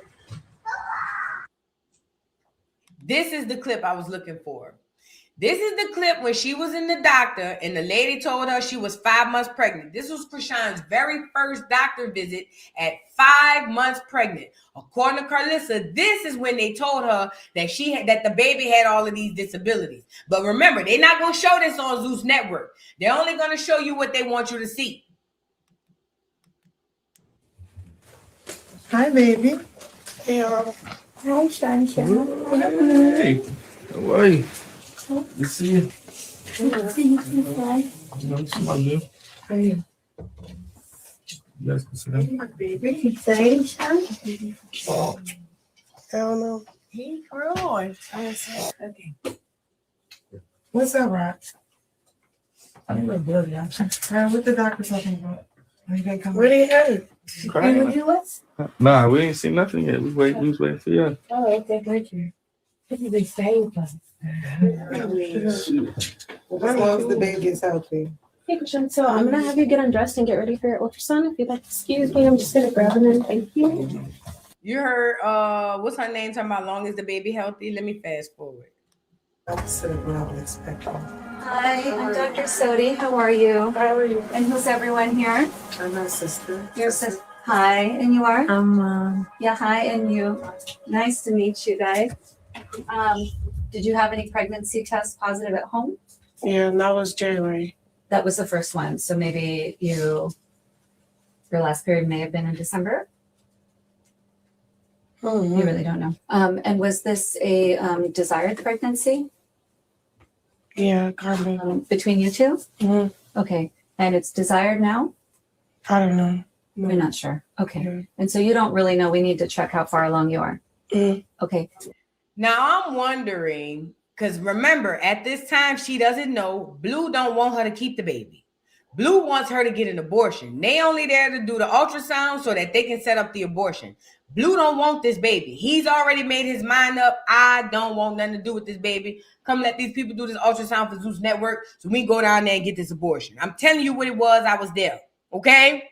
This is the clip I was looking for. This is the clip when she was in the doctor and the lady told her she was 5 months pregnant. This was Chrisean's very first doctor visit at 5 months pregnant. According to Karlissa, this is when they told her that that the baby had all of these disabilities. But remember, they're not going to show this on Zeus Network. They're only going to show you what they want you to see. Hi, baby. Hey, hi, Sunshine. Hey, how are you? You see you. Hey. Yes, Baby. Exciting, Sean? Hell no. Hey, girl. Okay. What's up, Rock? I'm a bloody. What the doctor talking about? Where they headed? And would you let's? Nah, we ain't seen nothing yet. We was waiting for you. Oh, okay, thank you. This is exciting for us. As long as the baby gets healthy. Hey, Chrisean, so I'm gonna have you get undressed and get ready for your ultrasound. If you'd like to excuse me, I'm just gonna grab them in. Thank you. You heard, what's her name talking about long as the baby healthy? Let me fast forward. Hi, I'm Dr. Sodi. How are you? How are you? And who's everyone here? I'm my sister. Your sister. Hi, and you are? I'm Yeah, hi, and you. Nice to meet you guys. Did you have any pregnancy tests positive at home? Yeah, and that was January. That was the first one. So maybe your last period may have been in December. Mm-hmm. You really don't know. And was this a desired pregnancy? Yeah, Carmen. Between you two? Mm-hmm. Okay. And it's desired now? I don't know. No. You're not sure. Okay. Yeah. And so you don't really know. We need to check how far along you are. Mm-hmm. Okay. Now I'm wondering, because remember, at this time, she doesn't know. Blue don't want her to keep the baby. Blue wants her to get an abortion. They only there to do the ultrasound so that they can set up the abortion. Blue don't want this baby. He's already made his mind up. I don't want nothing to do with this baby. Come let these people do this ultrasound for Zeus Network so we can go down there and get this abortion. I'm telling you what it was. I was there. Okay?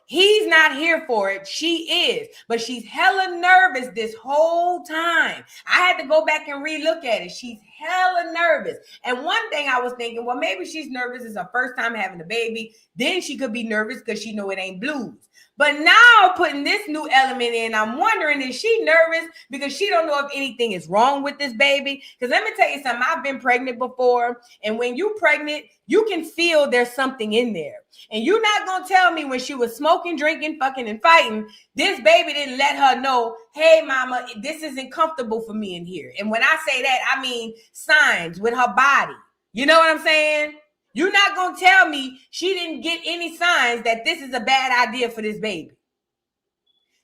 He's not here for it. She is. But she's hella nervous this whole time. I had to go back and re-look at it. She's hella nervous. And one thing I was thinking, well, maybe she's nervous. It's her first time having a baby. Then she could be nervous because she know it ain't Blue's. But now putting this new element in, I'm wondering, is she nervous because she don't know if anything is wrong with this baby? Because let me tell you something, I've been pregnant before. And when you're pregnant, you can feel there's something in there. And you're not going to tell me when she was smoking, drinking, fucking, and fighting, this baby didn't let her know, hey, mama, this isn't comfortable for me in here. And when I say that, I mean signs with her body. You know what I'm saying? You're not going to tell me she didn't get any signs that this is a bad idea for this baby.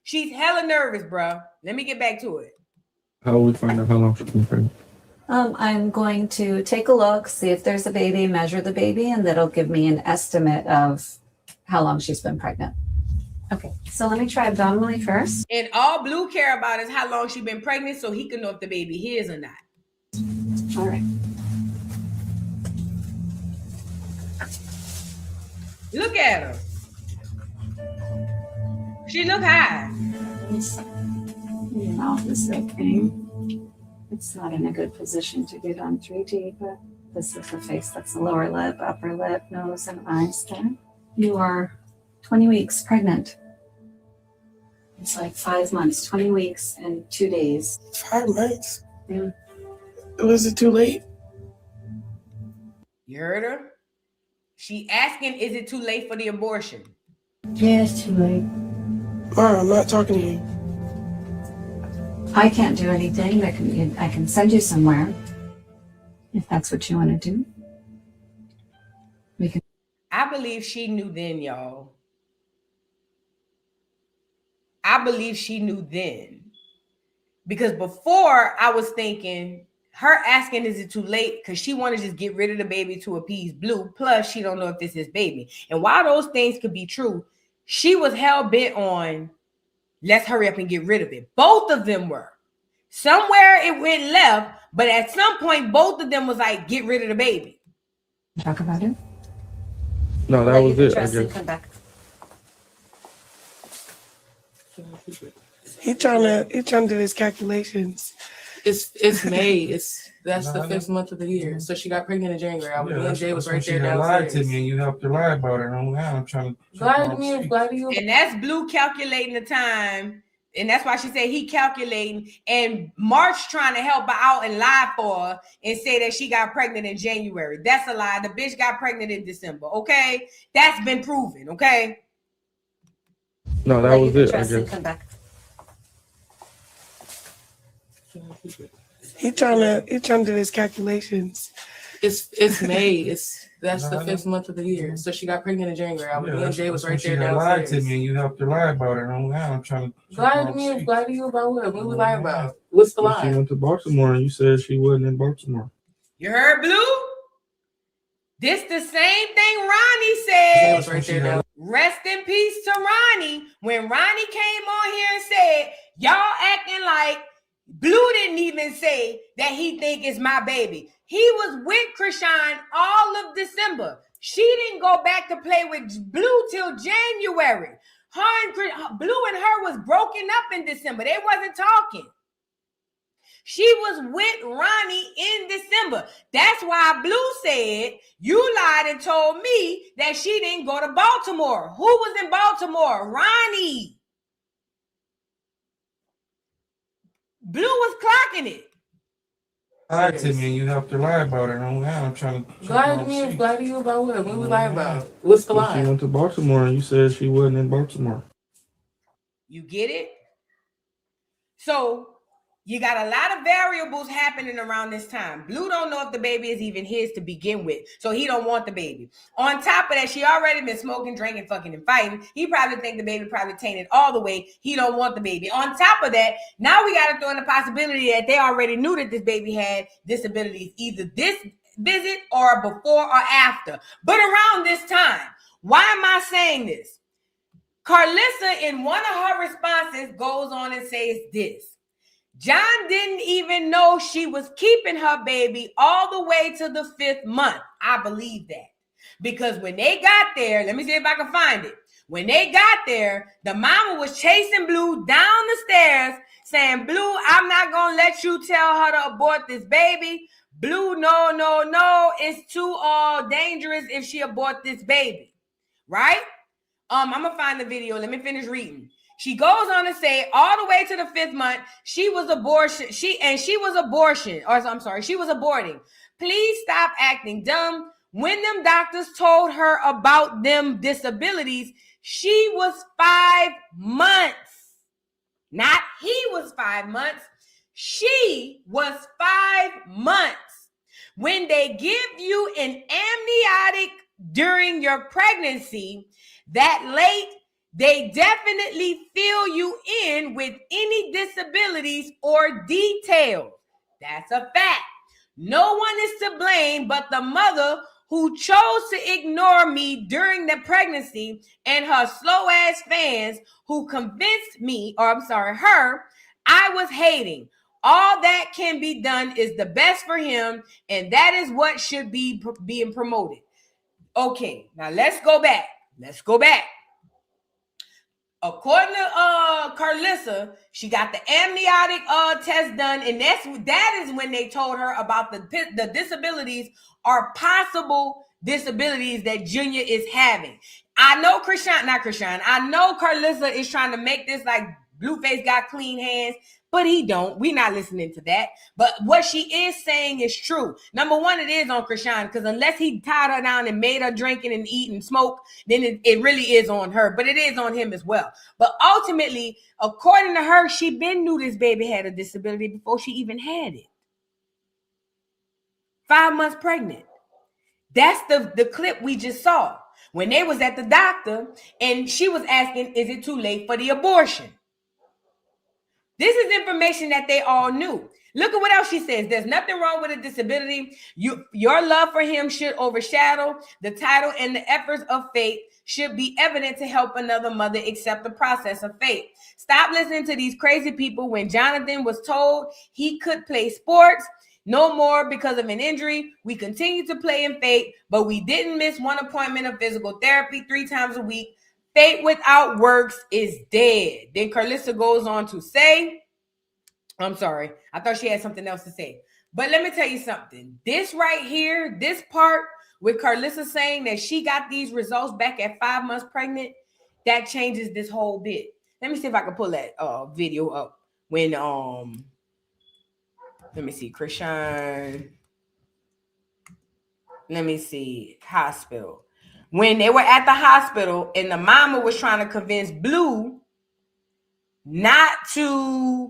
She's hella nervous, bro. Let me get back to it. How will we find out how long she's been pregnant? I'm going to take a look, see if there's a baby, measure the baby, and that'll give me an estimate of how long she's been pregnant. Okay, so let me try abdominally first. And all Blue care about is how long she's been pregnant so he can know if the baby his or not. All right. Look at her. She look high. Your mouth is opening. It's not in a good position to get on 3D, but this is the face. That's the lower lip, upper lip, nose, and eyes there. You are 20 weeks pregnant. It's like 5 months, 20 weeks and 2 days. 5 months? Yeah. Was it too late? You heard her? She asking, is it too late for the abortion? Yeah, it's too late. Mom, I'm not talking to you. I can't do anything. I can send you somewhere if that's what you want to do. We can. I believe she knew then, y'all. I believe she knew then. Because before I was thinking, her asking, is it too late? Because she want to just get rid of the baby to appease Blue. Plus, she don't know if this is baby. And while those things could be true, she was hell-bent on, let's hurry up and get rid of it. Both of them were. Somewhere it went left, but at some point, both of them was like, get rid of the baby. Talk about it. No, that was it, I guess. Come back. He trying to do his calculations. It's May. That's the 5th month of the year. So she got pregnant in January. Me and Jay was right there downstairs. Lied to me and you helped her lie about it. I'm trying to lie to me, lie to you. And that's Blue calculating the time. And that's why she said he calculating. And March trying to help her out and lie for her and say that she got pregnant in January. That's a lie. The bitch got pregnant in December. Okay? That's been proven. Okay? No, that was it, I guess. Come back. He trying to do his calculations. It's May. That's the 5th month of the year. So she got pregnant in January. Me and Jay was right there downstairs. Lied to me and you helped her lie about it. I'm trying to lie to me. Lie to you about what? What we lie about? What's the lie? She went to Baltimore and you said she wasn't in Baltimore. You heard Blue? This the same thing Ronnie said. Was right there down. Rest in peace to Ronnie. When Ronnie came on here and said, y'all acting like Blue didn't even say that he think it's my baby. He was with Chrisean all of December. She didn't go back to play with Blue till January. Blue and her was broken up in December. They wasn't talking. She was with Ronnie in December. That's why Blue said, you lied and told me that she didn't go to Baltimore. Who was in Baltimore? Ronnie. Blue was clocking it. Lied to me and you helped her lie about it. I'm trying to lie to me. Lie to you about what? What we lie about? What's the lie? She went to Baltimore and you said she wasn't in Baltimore. You get it? So you got a lot of variables happening around this time. Blue don't know if the baby is even his to begin with. So he don't want the baby. On top of that, she already been smoking, drinking, fucking, and fighting. He probably think the baby probably tainted all the way. He don't want the baby. On top of that, now we got to throw in the possibility that they already knew that this baby had disabilities. Either this visit or before or after, but around this time. Why am I saying this? Karlissa, in one of her responses, goes on and says this. John didn't even know she was keeping her baby all the way to the 5th month. I believe that. Because when they got there, let me see if I can find it. When they got there, the mama was chasing Blue down the stairs saying, Blue, I'm not going to let you tell her to abort this baby. Blue, no, it's too dangerous if she abort this baby. Right? I'm going to find the video. Let me finish reading. She goes on to say all the way to the 5th month, she was aborting. Please stop acting dumb. When them doctors told her about them disabilities, she was 5 months. Not he was 5 months. She was 5 months. When they give you an amniotic during your pregnancy, that late, they definitely fill you in with any disabilities or details. That's a fact. No one is to blame but the mother who chose to ignore me during the pregnancy and her slow-ass fans who convinced me, her, I was hating. All that can be done is the best for him, and that is what should be being promoted. Okay, now let's go back. According to Karlissa, she got the amniotic test done, and that is when they told her about the disabilities or possible disabilities that Junior is having. I know I know Karlissa is trying to make this like Blueface got clean hands, but he don't. We're not listening to that. But what she is saying is true. Number one, it is on Chrisean, because unless he tied her down and made her drinking and eat and smoke, then it really is on her. But it is on him as well. But ultimately, according to her, she been knew this baby had a disability before she even had it. 5 months pregnant. That's the clip we just saw. When they was at the doctor and she was asking, is it too late for the abortion? This is information that they all knew. Look at what else she says. There's nothing wrong with a disability. Your love for him should overshadow the title, and the efforts of faith should be evident to help another mother accept the process of faith. Stop listening to these crazy people. When Jonathan was told he could play sports no more because of an injury, we continued to play in faith, but we didn't miss one appointment of physical therapy 3 times a week. Faith without works is dead. Then Karlissa goes on to say, I'm sorry, I thought she had something else to say. But let me tell you something. This right here, this part with Karlissa saying that she got these results back at 5 months pregnant, that changes this whole bit. Let me see if I can pull that video up. When, let me see, Chrisean. Let me see, hospital. When they were at the hospital and the mama was trying to convince Blue not to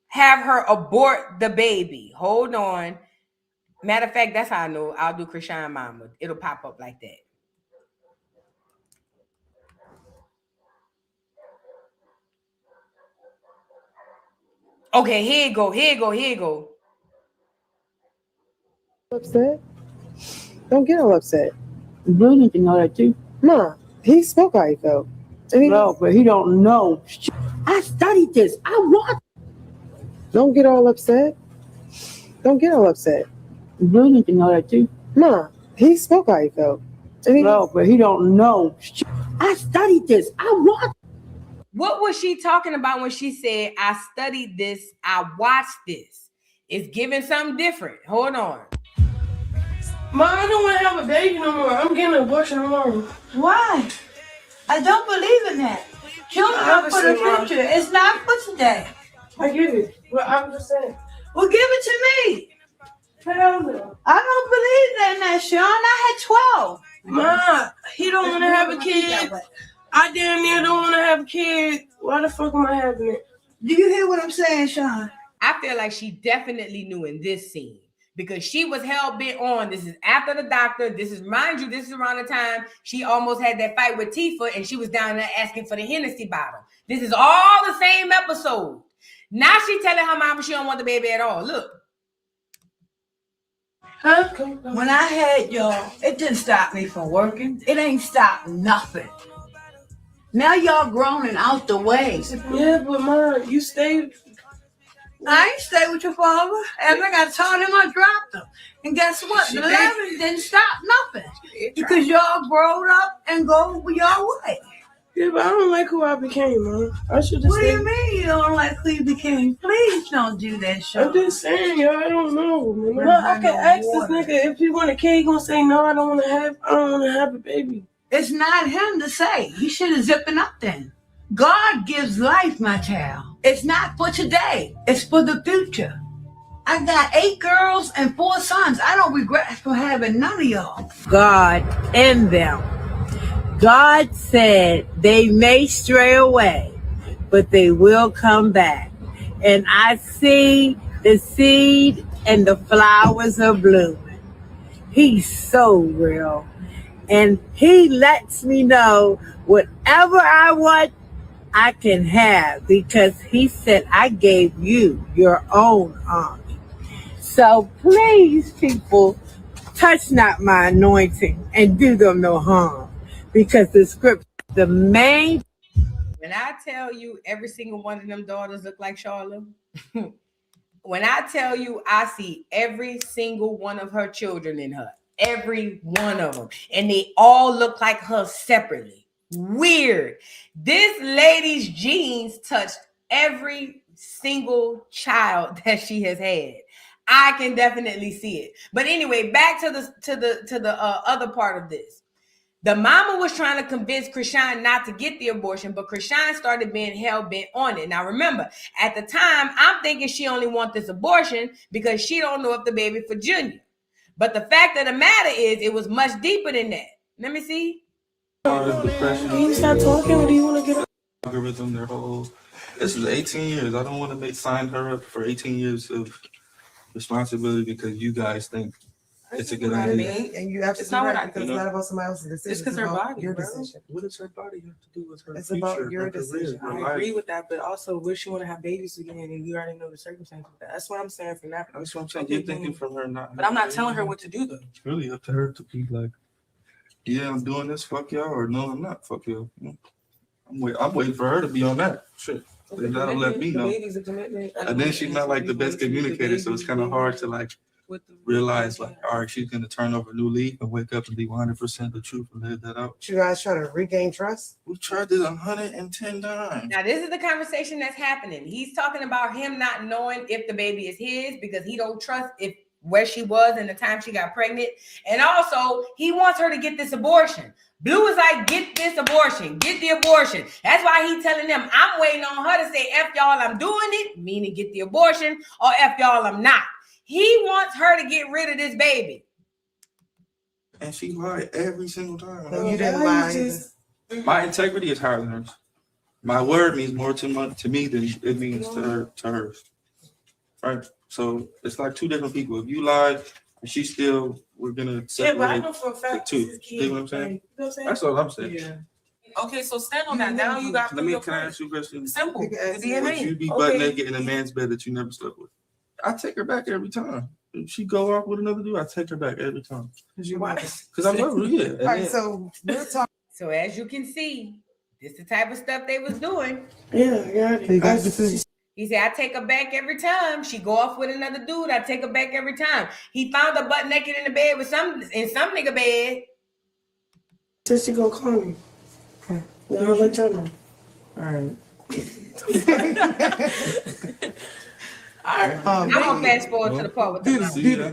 have her abort the baby. Hold on. Matter of fact, that's how I know. I'll do Chrisean mama. It'll pop up like that. Okay, here you go. Upset? Don't get all upset. Blue need to know that too. Ma, he spoke how he felt. No, but he don't know. I studied this. I want. Don't get all upset. Blue need to know that too. Ma, he spoke how he felt. No, but he don't know. I studied this. I want. What was she talking about when she said, I studied this, I watched this? It's giving something different. Hold on. Ma, I don't want to have a baby no more. I'm getting an abortion tomorrow. Why? I don't believe in that. Children are for the future. It's not for today. I get it. Well, I'm just saying. Well, give it to me. Hell no. I don't believe in that, Sean. I had 12. Ma, he don't want to have a kid. I damn near don't want to have a kid. Why the fuck am I having it? Do you hear what I'm saying, Sean? I feel like she definitely knew in this scene, because she was hell-bent on, this is after the doctor, this is around the time she almost had that fight with Tifa, and she was down there asking for the Hennessy bottle. This is all the same episode. Now she telling her mama she don't want the baby at all. Look. Huh? When I had y'all, it didn't stop me from working. It ain't stopped nothing. Now y'all grown and out the way. Yeah, but Mom, you stay. I ain't stay with your father. After I got taught him, I dropped him. And guess what? The 11 didn't stop nothing. Because y'all growed up and go your way. Yeah, but I don't like who I became, Mom. I should just. What do you mean you don't like who you became? Please don't do that, show. I'm just saying, yo, I don't know. Man. I can ask this nigga if he want a kid. He gonna say no. I don't want to have a baby. It's not him to say. He should have zipping up then. God gives life, my child. It's not for today. It's for the future. I got 8 girls and 4 sons. I don't regret for having none of y'all. God in them. God said they may stray away, but they will come back. And I see the seed and the flowers are blooming. He's so real. And he lets me know whatever I want, I can have, because he said I gave you your own army. So please, people, touch not my anointing and do them no harm. Because the script, the main. When I tell you every single one of them daughters look like Charlotte, when I tell you I see every single one of her children in her, every one of them, and they all look like her separately. Weird. This lady's genes touched every single child that she has had. I can definitely see it. But anyway, back to the other part of this. The mama was trying to convince Chrisean not to get the abortion, but Chrisean started being hell-bent on it. Now, remember, at the time, I'm thinking she only wants this abortion because she don't know if the baby for Junior. But the fact of the matter is, it was much deeper than that. Let me see. Depression. Can you stop talking, or do you want to get Algorithm, their whole. This was 18 years. I don't want to sign her up for 18 years of responsibility because you guys think it's a good idea. And you absolutely right, because it's not about somebody else's decision. It's because her body, your bro. decision. What does her body have to do with her It's future, about your her career, decision. her I life? agree with that, but also, would she want to have babies again? And you already know the circumstances of that. That's what I'm saying from that. That's what I'm saying. You're thinking from her not. But I'm not telling her what to do, though. It's really up to her to be like, yeah, I'm doing this, fuck y'all, or no, I'm not, fuck y'all. I'm waiting for her to be on that. Shit. Then that'll let me know. And then she's not like the best communicator, so it's kind of hard to like realize like, all right, she's gonna turn over a new leaf and wake up and be 100% the truth and live that out. You guys trying to regain trust? We tried this 110 times. Now, this is the conversation that's happening. He's talking about him not knowing if the baby is his because he don't trust if where she was in the time she got pregnant. And also, he wants her to get this abortion. Blue is like, get this abortion, get the abortion. That's why he's telling them, I'm waiting on her to say, F y'all, I'm doing it, meaning get the abortion, or F y'all, I'm not. He wants her to get rid of this baby. And she lied every single time. No, you didn't lie. My integrity is higher than hers. My word means more to me than it means to hers. Right? So it's like two different people. If you lied and she still, we're gonna separate but I know for a fact the two. See what I'm saying? That's all I'm saying. Yeah. Okay, so stand on that. Now you got. Can I ask you a question? Simple. The Would DNA. you be butt naked in a man's bed that you never slept with? I take her back every time. If she go off with another dude, I take her back every time. Because I love her, yeah. All right, so we're talking. So as you can see, this is the type of stuff they was doing. Yeah, I got it. He said, I take her back every time. She go off with another dude, I take her back every time. He found her butt naked in the bed with some nigga bed. Said she gonna call me. Okay. Now I'll let y'all know. All right. I'm gonna fast forward to the part with the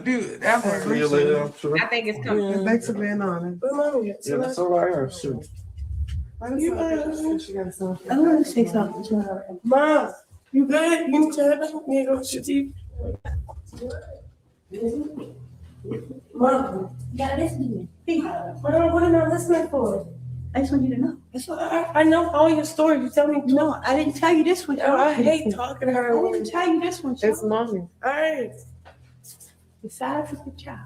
Dude, I think it's coming. Thanks for being on it. Yeah, that's all I have. Sure. I want to say something to her. Mom, you good? You need to have me go to TV. Mom, You gotta listen to me. what am I listening for? I just want you to know. I know all your stories. You tell me. No, I didn't tell you this one. I hate talking to her. I didn't tell you this one. It's mommy. All right. The size of the child.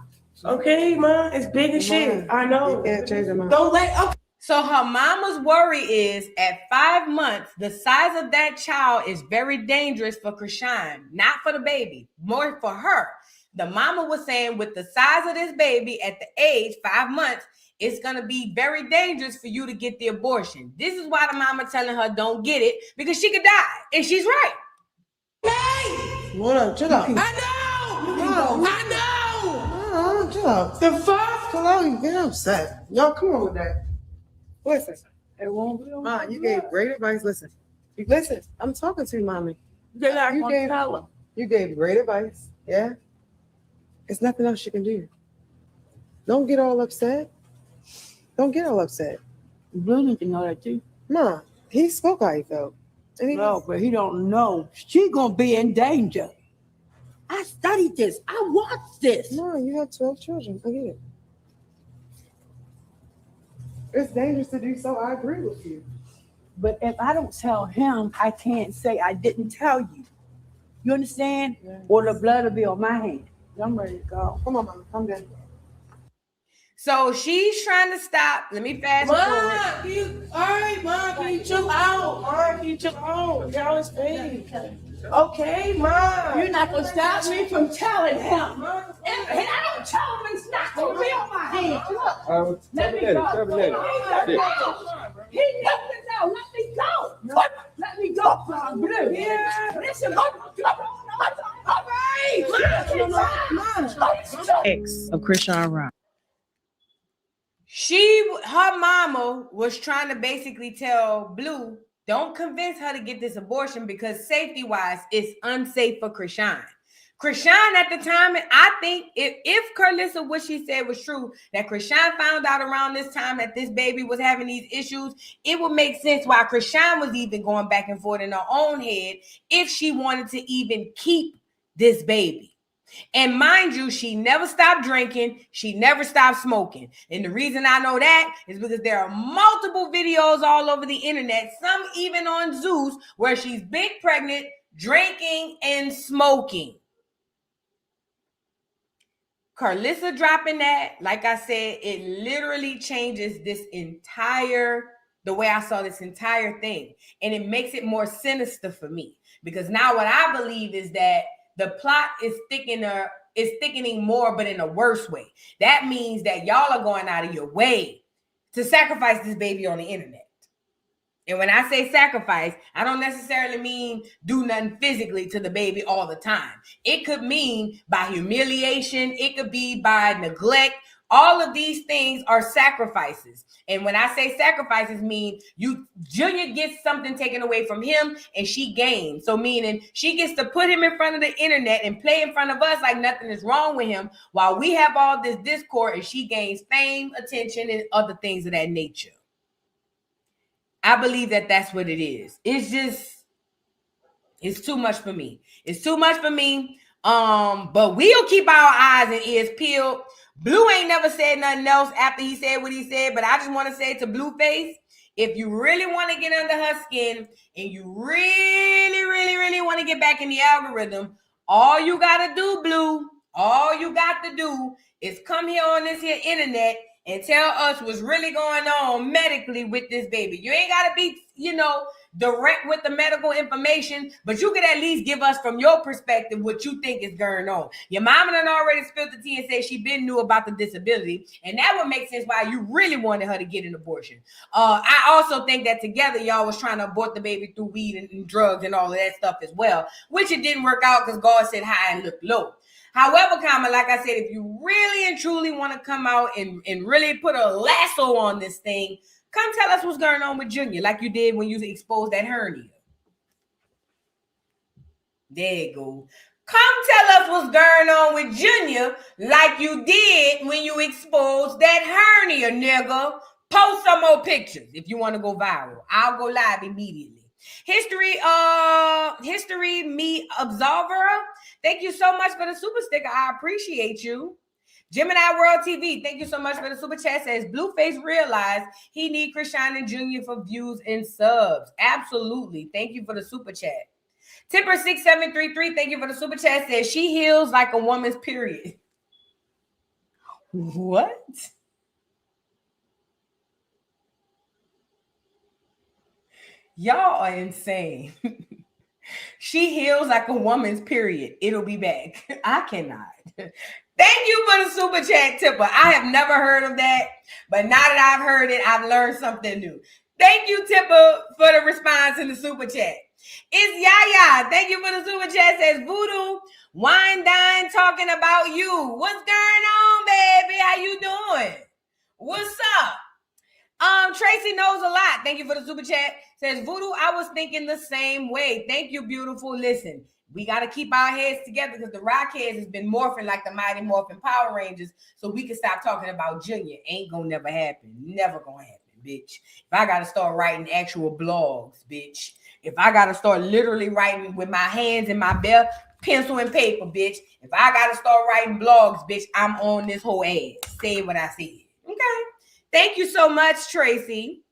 Okay, Mom. It's big as shit. I know. You can't change your mind. Don't let up. So her mama's worry is at 5 months, the size of that child is very dangerous for Chrisean, not for the baby, more for her. The mama was saying with the size of this baby at the age 5 months, it's going to be very dangerous for you to get the abortion. This is why the mama telling her don't get it, because she could die. And she's right. Hey! Hold on, chill out. I know! Chill out. The fuck? Chill out, you get upset. Y'all, come on with that. Listen. It won't be. Mom, you gave great advice. Listen. Listen, I'm talking to you, mommy. You gave great advice. Yeah? There's nothing else you can do. Don't get all upset. Don't get all upset. Blue need to know that too. Mom, he spoke how he felt. No, but he don't know. She gonna be in danger. I studied this. I watched this. Mom, you have 12 children. I get it. It's dangerous to do so. I agree with you. But if I don't tell him, I can't say I didn't tell you. You understand? Yeah. Or the blood will be on my hand. I'm ready to go. Come on, Mom. Come down. So she's trying to stop. Let me fast forward. Mom, can you chill out? Mom, can you chill out? Y'all is pain. Okay, Mom. You're not going to stop me from telling him. And I don't tell him it's not going to be on my hand. Look. Let me go. He doesn't know. Let me go. Let me go. Blue. Yeah. Listen, Ex of Chrisean Rock. Her mama was trying to basically tell Blue, don't convince her to get this abortion because safety-wise, it's unsafe for Chrisean. Chrisean at the time, I think if Karlissa, what she said was true, that Chrisean found out around this time that this baby was having these issues, it would make sense why Chrisean was even going back and forth in her own head if she wanted to even keep this baby. And mind you, she never stopped drinking. She never stopped smoking. And the reason I know that is because there are multiple videos all over the internet, some even on Zeus, where she's big pregnant, drinking, and smoking. Karlissa dropping that, like I said, it literally changes the way I saw this entire thing. And it makes it more sinister for me. Because now what I believe is that the plot is thickening more, but in a worse way. That means that y'all are going out of your way to sacrifice this baby on the internet. And when I say sacrifice, I don't necessarily mean do nothing physically to the baby all the time. It could mean by humiliation. It could be by neglect. All of these things are sacrifices. And when I say sacrifices, mean Junior gets something taken away from him and she gains. So meaning she gets to put him in front of the internet and play in front of us like nothing is wrong with him while we have all this discord and she gains fame, attention, and other things of that nature. I believe that that's what it is. It's too much for me. It's too much for me. But we'll keep our eyes and ears peeled. Blue ain't never said nothing else after he said what he said, but I just want to say to Blueface, if you really want to get under her skin and you really, really, really want to get back in the algorithm, all you got to do, Blue, all you got to do is come here on this here internet and tell us what's really going on medically with this baby. You ain't got to be, direct with the medical information, but you could at least give us from your perspective what you think is going on. Your mama done already spilled the tea and said she been knew about the disability, and that would make sense why you really wanted her to get an abortion. I also think that together y'all was trying to abort the baby through weed and drugs and all of that stuff as well, which it didn't work out because God said high and look low. However, Kama, like I said, if you really and truly want to come out and really put a lasso on this thing, come tell us what's going on with Junior, like you did when you exposed that hernia. There you go. Come tell us what's going on with Junior, like you did when you exposed that hernia, nigga. Post some more pictures if you want to go viral. I'll go live immediately. History me absolver. Thank you so much for the super sticker. I appreciate you. Gemini World TV, thank you so much for the super chat. Says Blueface realized he need Chrisean and Junior for views and subs. Absolutely. Thank you for the super chat. Tipper6733, thank you for the super chat. Says she heals like a woman's period. What? Y'all are insane. She heals like a woman's period. It'll be back. I cannot. Thank you for the super chat, Tipper. I have never heard of that, but now that I've heard it, I've learned something new. Thank you, Tipper, for the response in the super chat. It's Yaya. Thank you for the super chat. Says Voodoo, wine dine talking about you. What's going on, baby? How you doing? What's up? Tracy knows a lot. Thank you for the super chat. Says Voodoo, I was thinking the same way. Thank you, beautiful. Listen, we got to keep our heads together because the Rockheads has been morphing like the Mighty Morphin Power Rangers, so we can stop talking about Junior. Ain't gonna never happen. Never gonna happen, bitch. If I got to start writing actual blogs, bitch. If I got to start literally writing with my hands in my belt, pencil and paper, bitch. If I got to start writing blogs, bitch, I'm on this whole ass. Say what I said. Okay. Thank you so much, Tracy.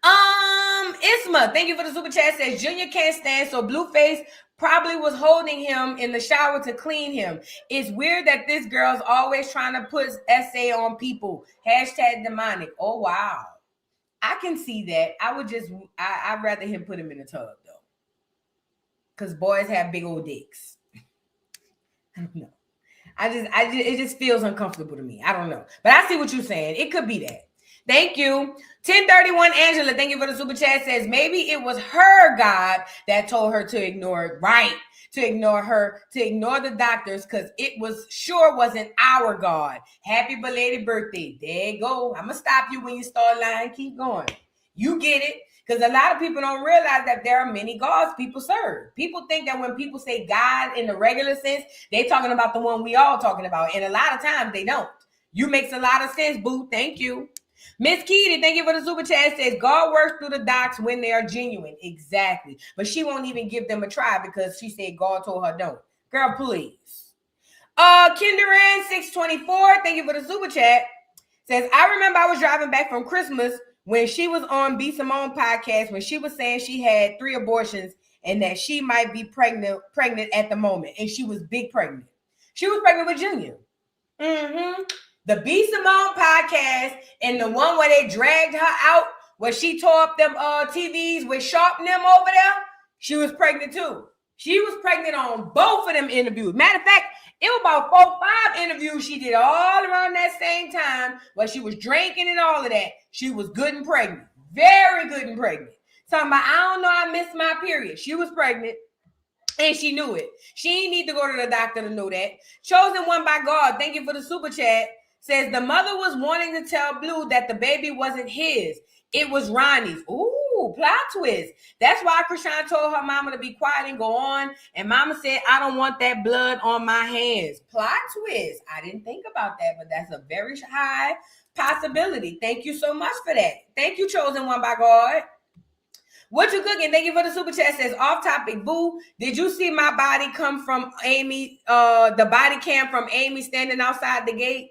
Isma, thank you for the super chat. Says Junior can't stand, so Blueface probably was holding him in the shower to clean him. It's weird that this girl's always trying to put essay on people. Hashtag demonic. Oh, wow. I can see that. I'd rather him put him in the tub, though. Because boys have big old dicks. I don't know. It just feels uncomfortable to me. I don't know. But I see what you're saying. It could be that. Thank you. 1031 Angela, thank you for the super chat. Says maybe it was her God that told her to ignore it. Right. To ignore her, to ignore the doctors, because it wasn't our God. Happy belated birthday. There you go. I'm going to stop you when you start lying. Keep going. You get it. Because a lot of people don't realize that there are many gods people serve. People think that when people say God in the regular sense, they're talking about the one we all talking about. And a lot of times they don't. You makes a lot of sense, boo. Thank you. Miss Keedy, thank you for the super chat. Says God works through the docs when they are genuine. Exactly. But she won't even give them a try because she said God told her don't. Girl, please. Kinderan 624, thank you for the super chat. Says I remember I was driving back from Christmas when she was on B. Simone podcast when she was saying she had 3 abortions and that she might be pregnant at the moment. And she was big pregnant. She was pregnant with Junior. Mm-hmm. The B. Simone podcast and the one where they dragged her out, where she tore up them TVs with Sharp and them over there, she was pregnant too. She was pregnant on both of them interviews. Matter of fact, it was about 4 or 5 interviews she did all around that same time where she was drinking and all of that. She was good and pregnant. Very good and pregnant. Talking about, I don't know, I missed my period. She was pregnant. And she knew it. She didn't need to go to the doctor to know that. Chosen one by God. Thank you for the super chat. Says the mother was wanting to tell Blue that the baby wasn't his. It was Ronnie's. Ooh, plot twist. That's why Chrisean told her mama to be quiet and go on. And mama said, I don't want that blood on my hands. Plot twist. I didn't think about that, but that's a very high possibility. Thank you so much for that. Thank you, chosen one by God. What you cooking? Thank you for the super chat. Says off topic, boo. Did you see my body come from Amy? The body cam from Amy standing outside the gate.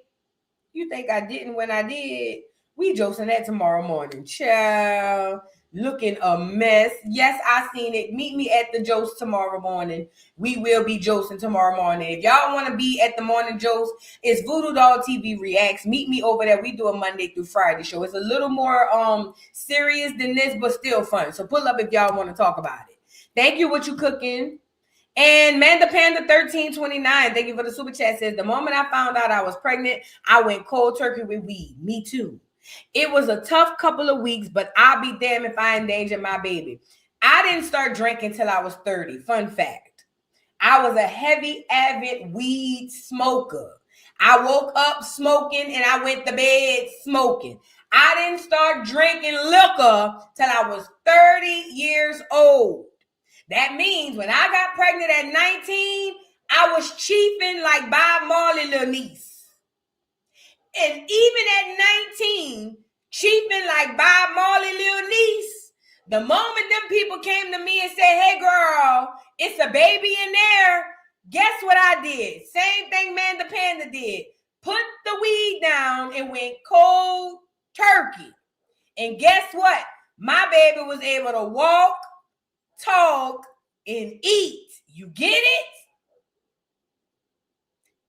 You think I didn't when I did? We josting that tomorrow morning. Child, looking a mess. Yes, I seen it. Meet me at the Jost tomorrow morning. We will be josting tomorrow morning. If y'all want to be at the morning Jost, it's Voodoo Doll TV Reacts. Meet me over there. We do a Monday through Friday show. It's a little more serious than this, but still fun. So pull up if y'all want to talk about it. Thank you. What you cooking? And Manda Panda 1329, thank you for the super chat. Says the moment I found out I was pregnant, I went cold turkey with weed. Me too. It was a tough couple of weeks, but I'll be damned if I endanger my baby. I didn't start drinking till I was 30. Fun fact. I was a heavy, avid weed smoker. I woke up smoking and I went to bed smoking. I didn't start drinking liquor till I was 30 years old. That means when I got pregnant at 19, I was chiefing like Bob Marley little niece. And even at 19, chiefing like Bob Marley little niece, the moment them people came to me and said, hey girl, it's a baby in there, guess what I did? Same thing Manda Panda did. Put the weed down and went cold turkey. And guess what? My baby was able to walk, talk, and eat. You get it?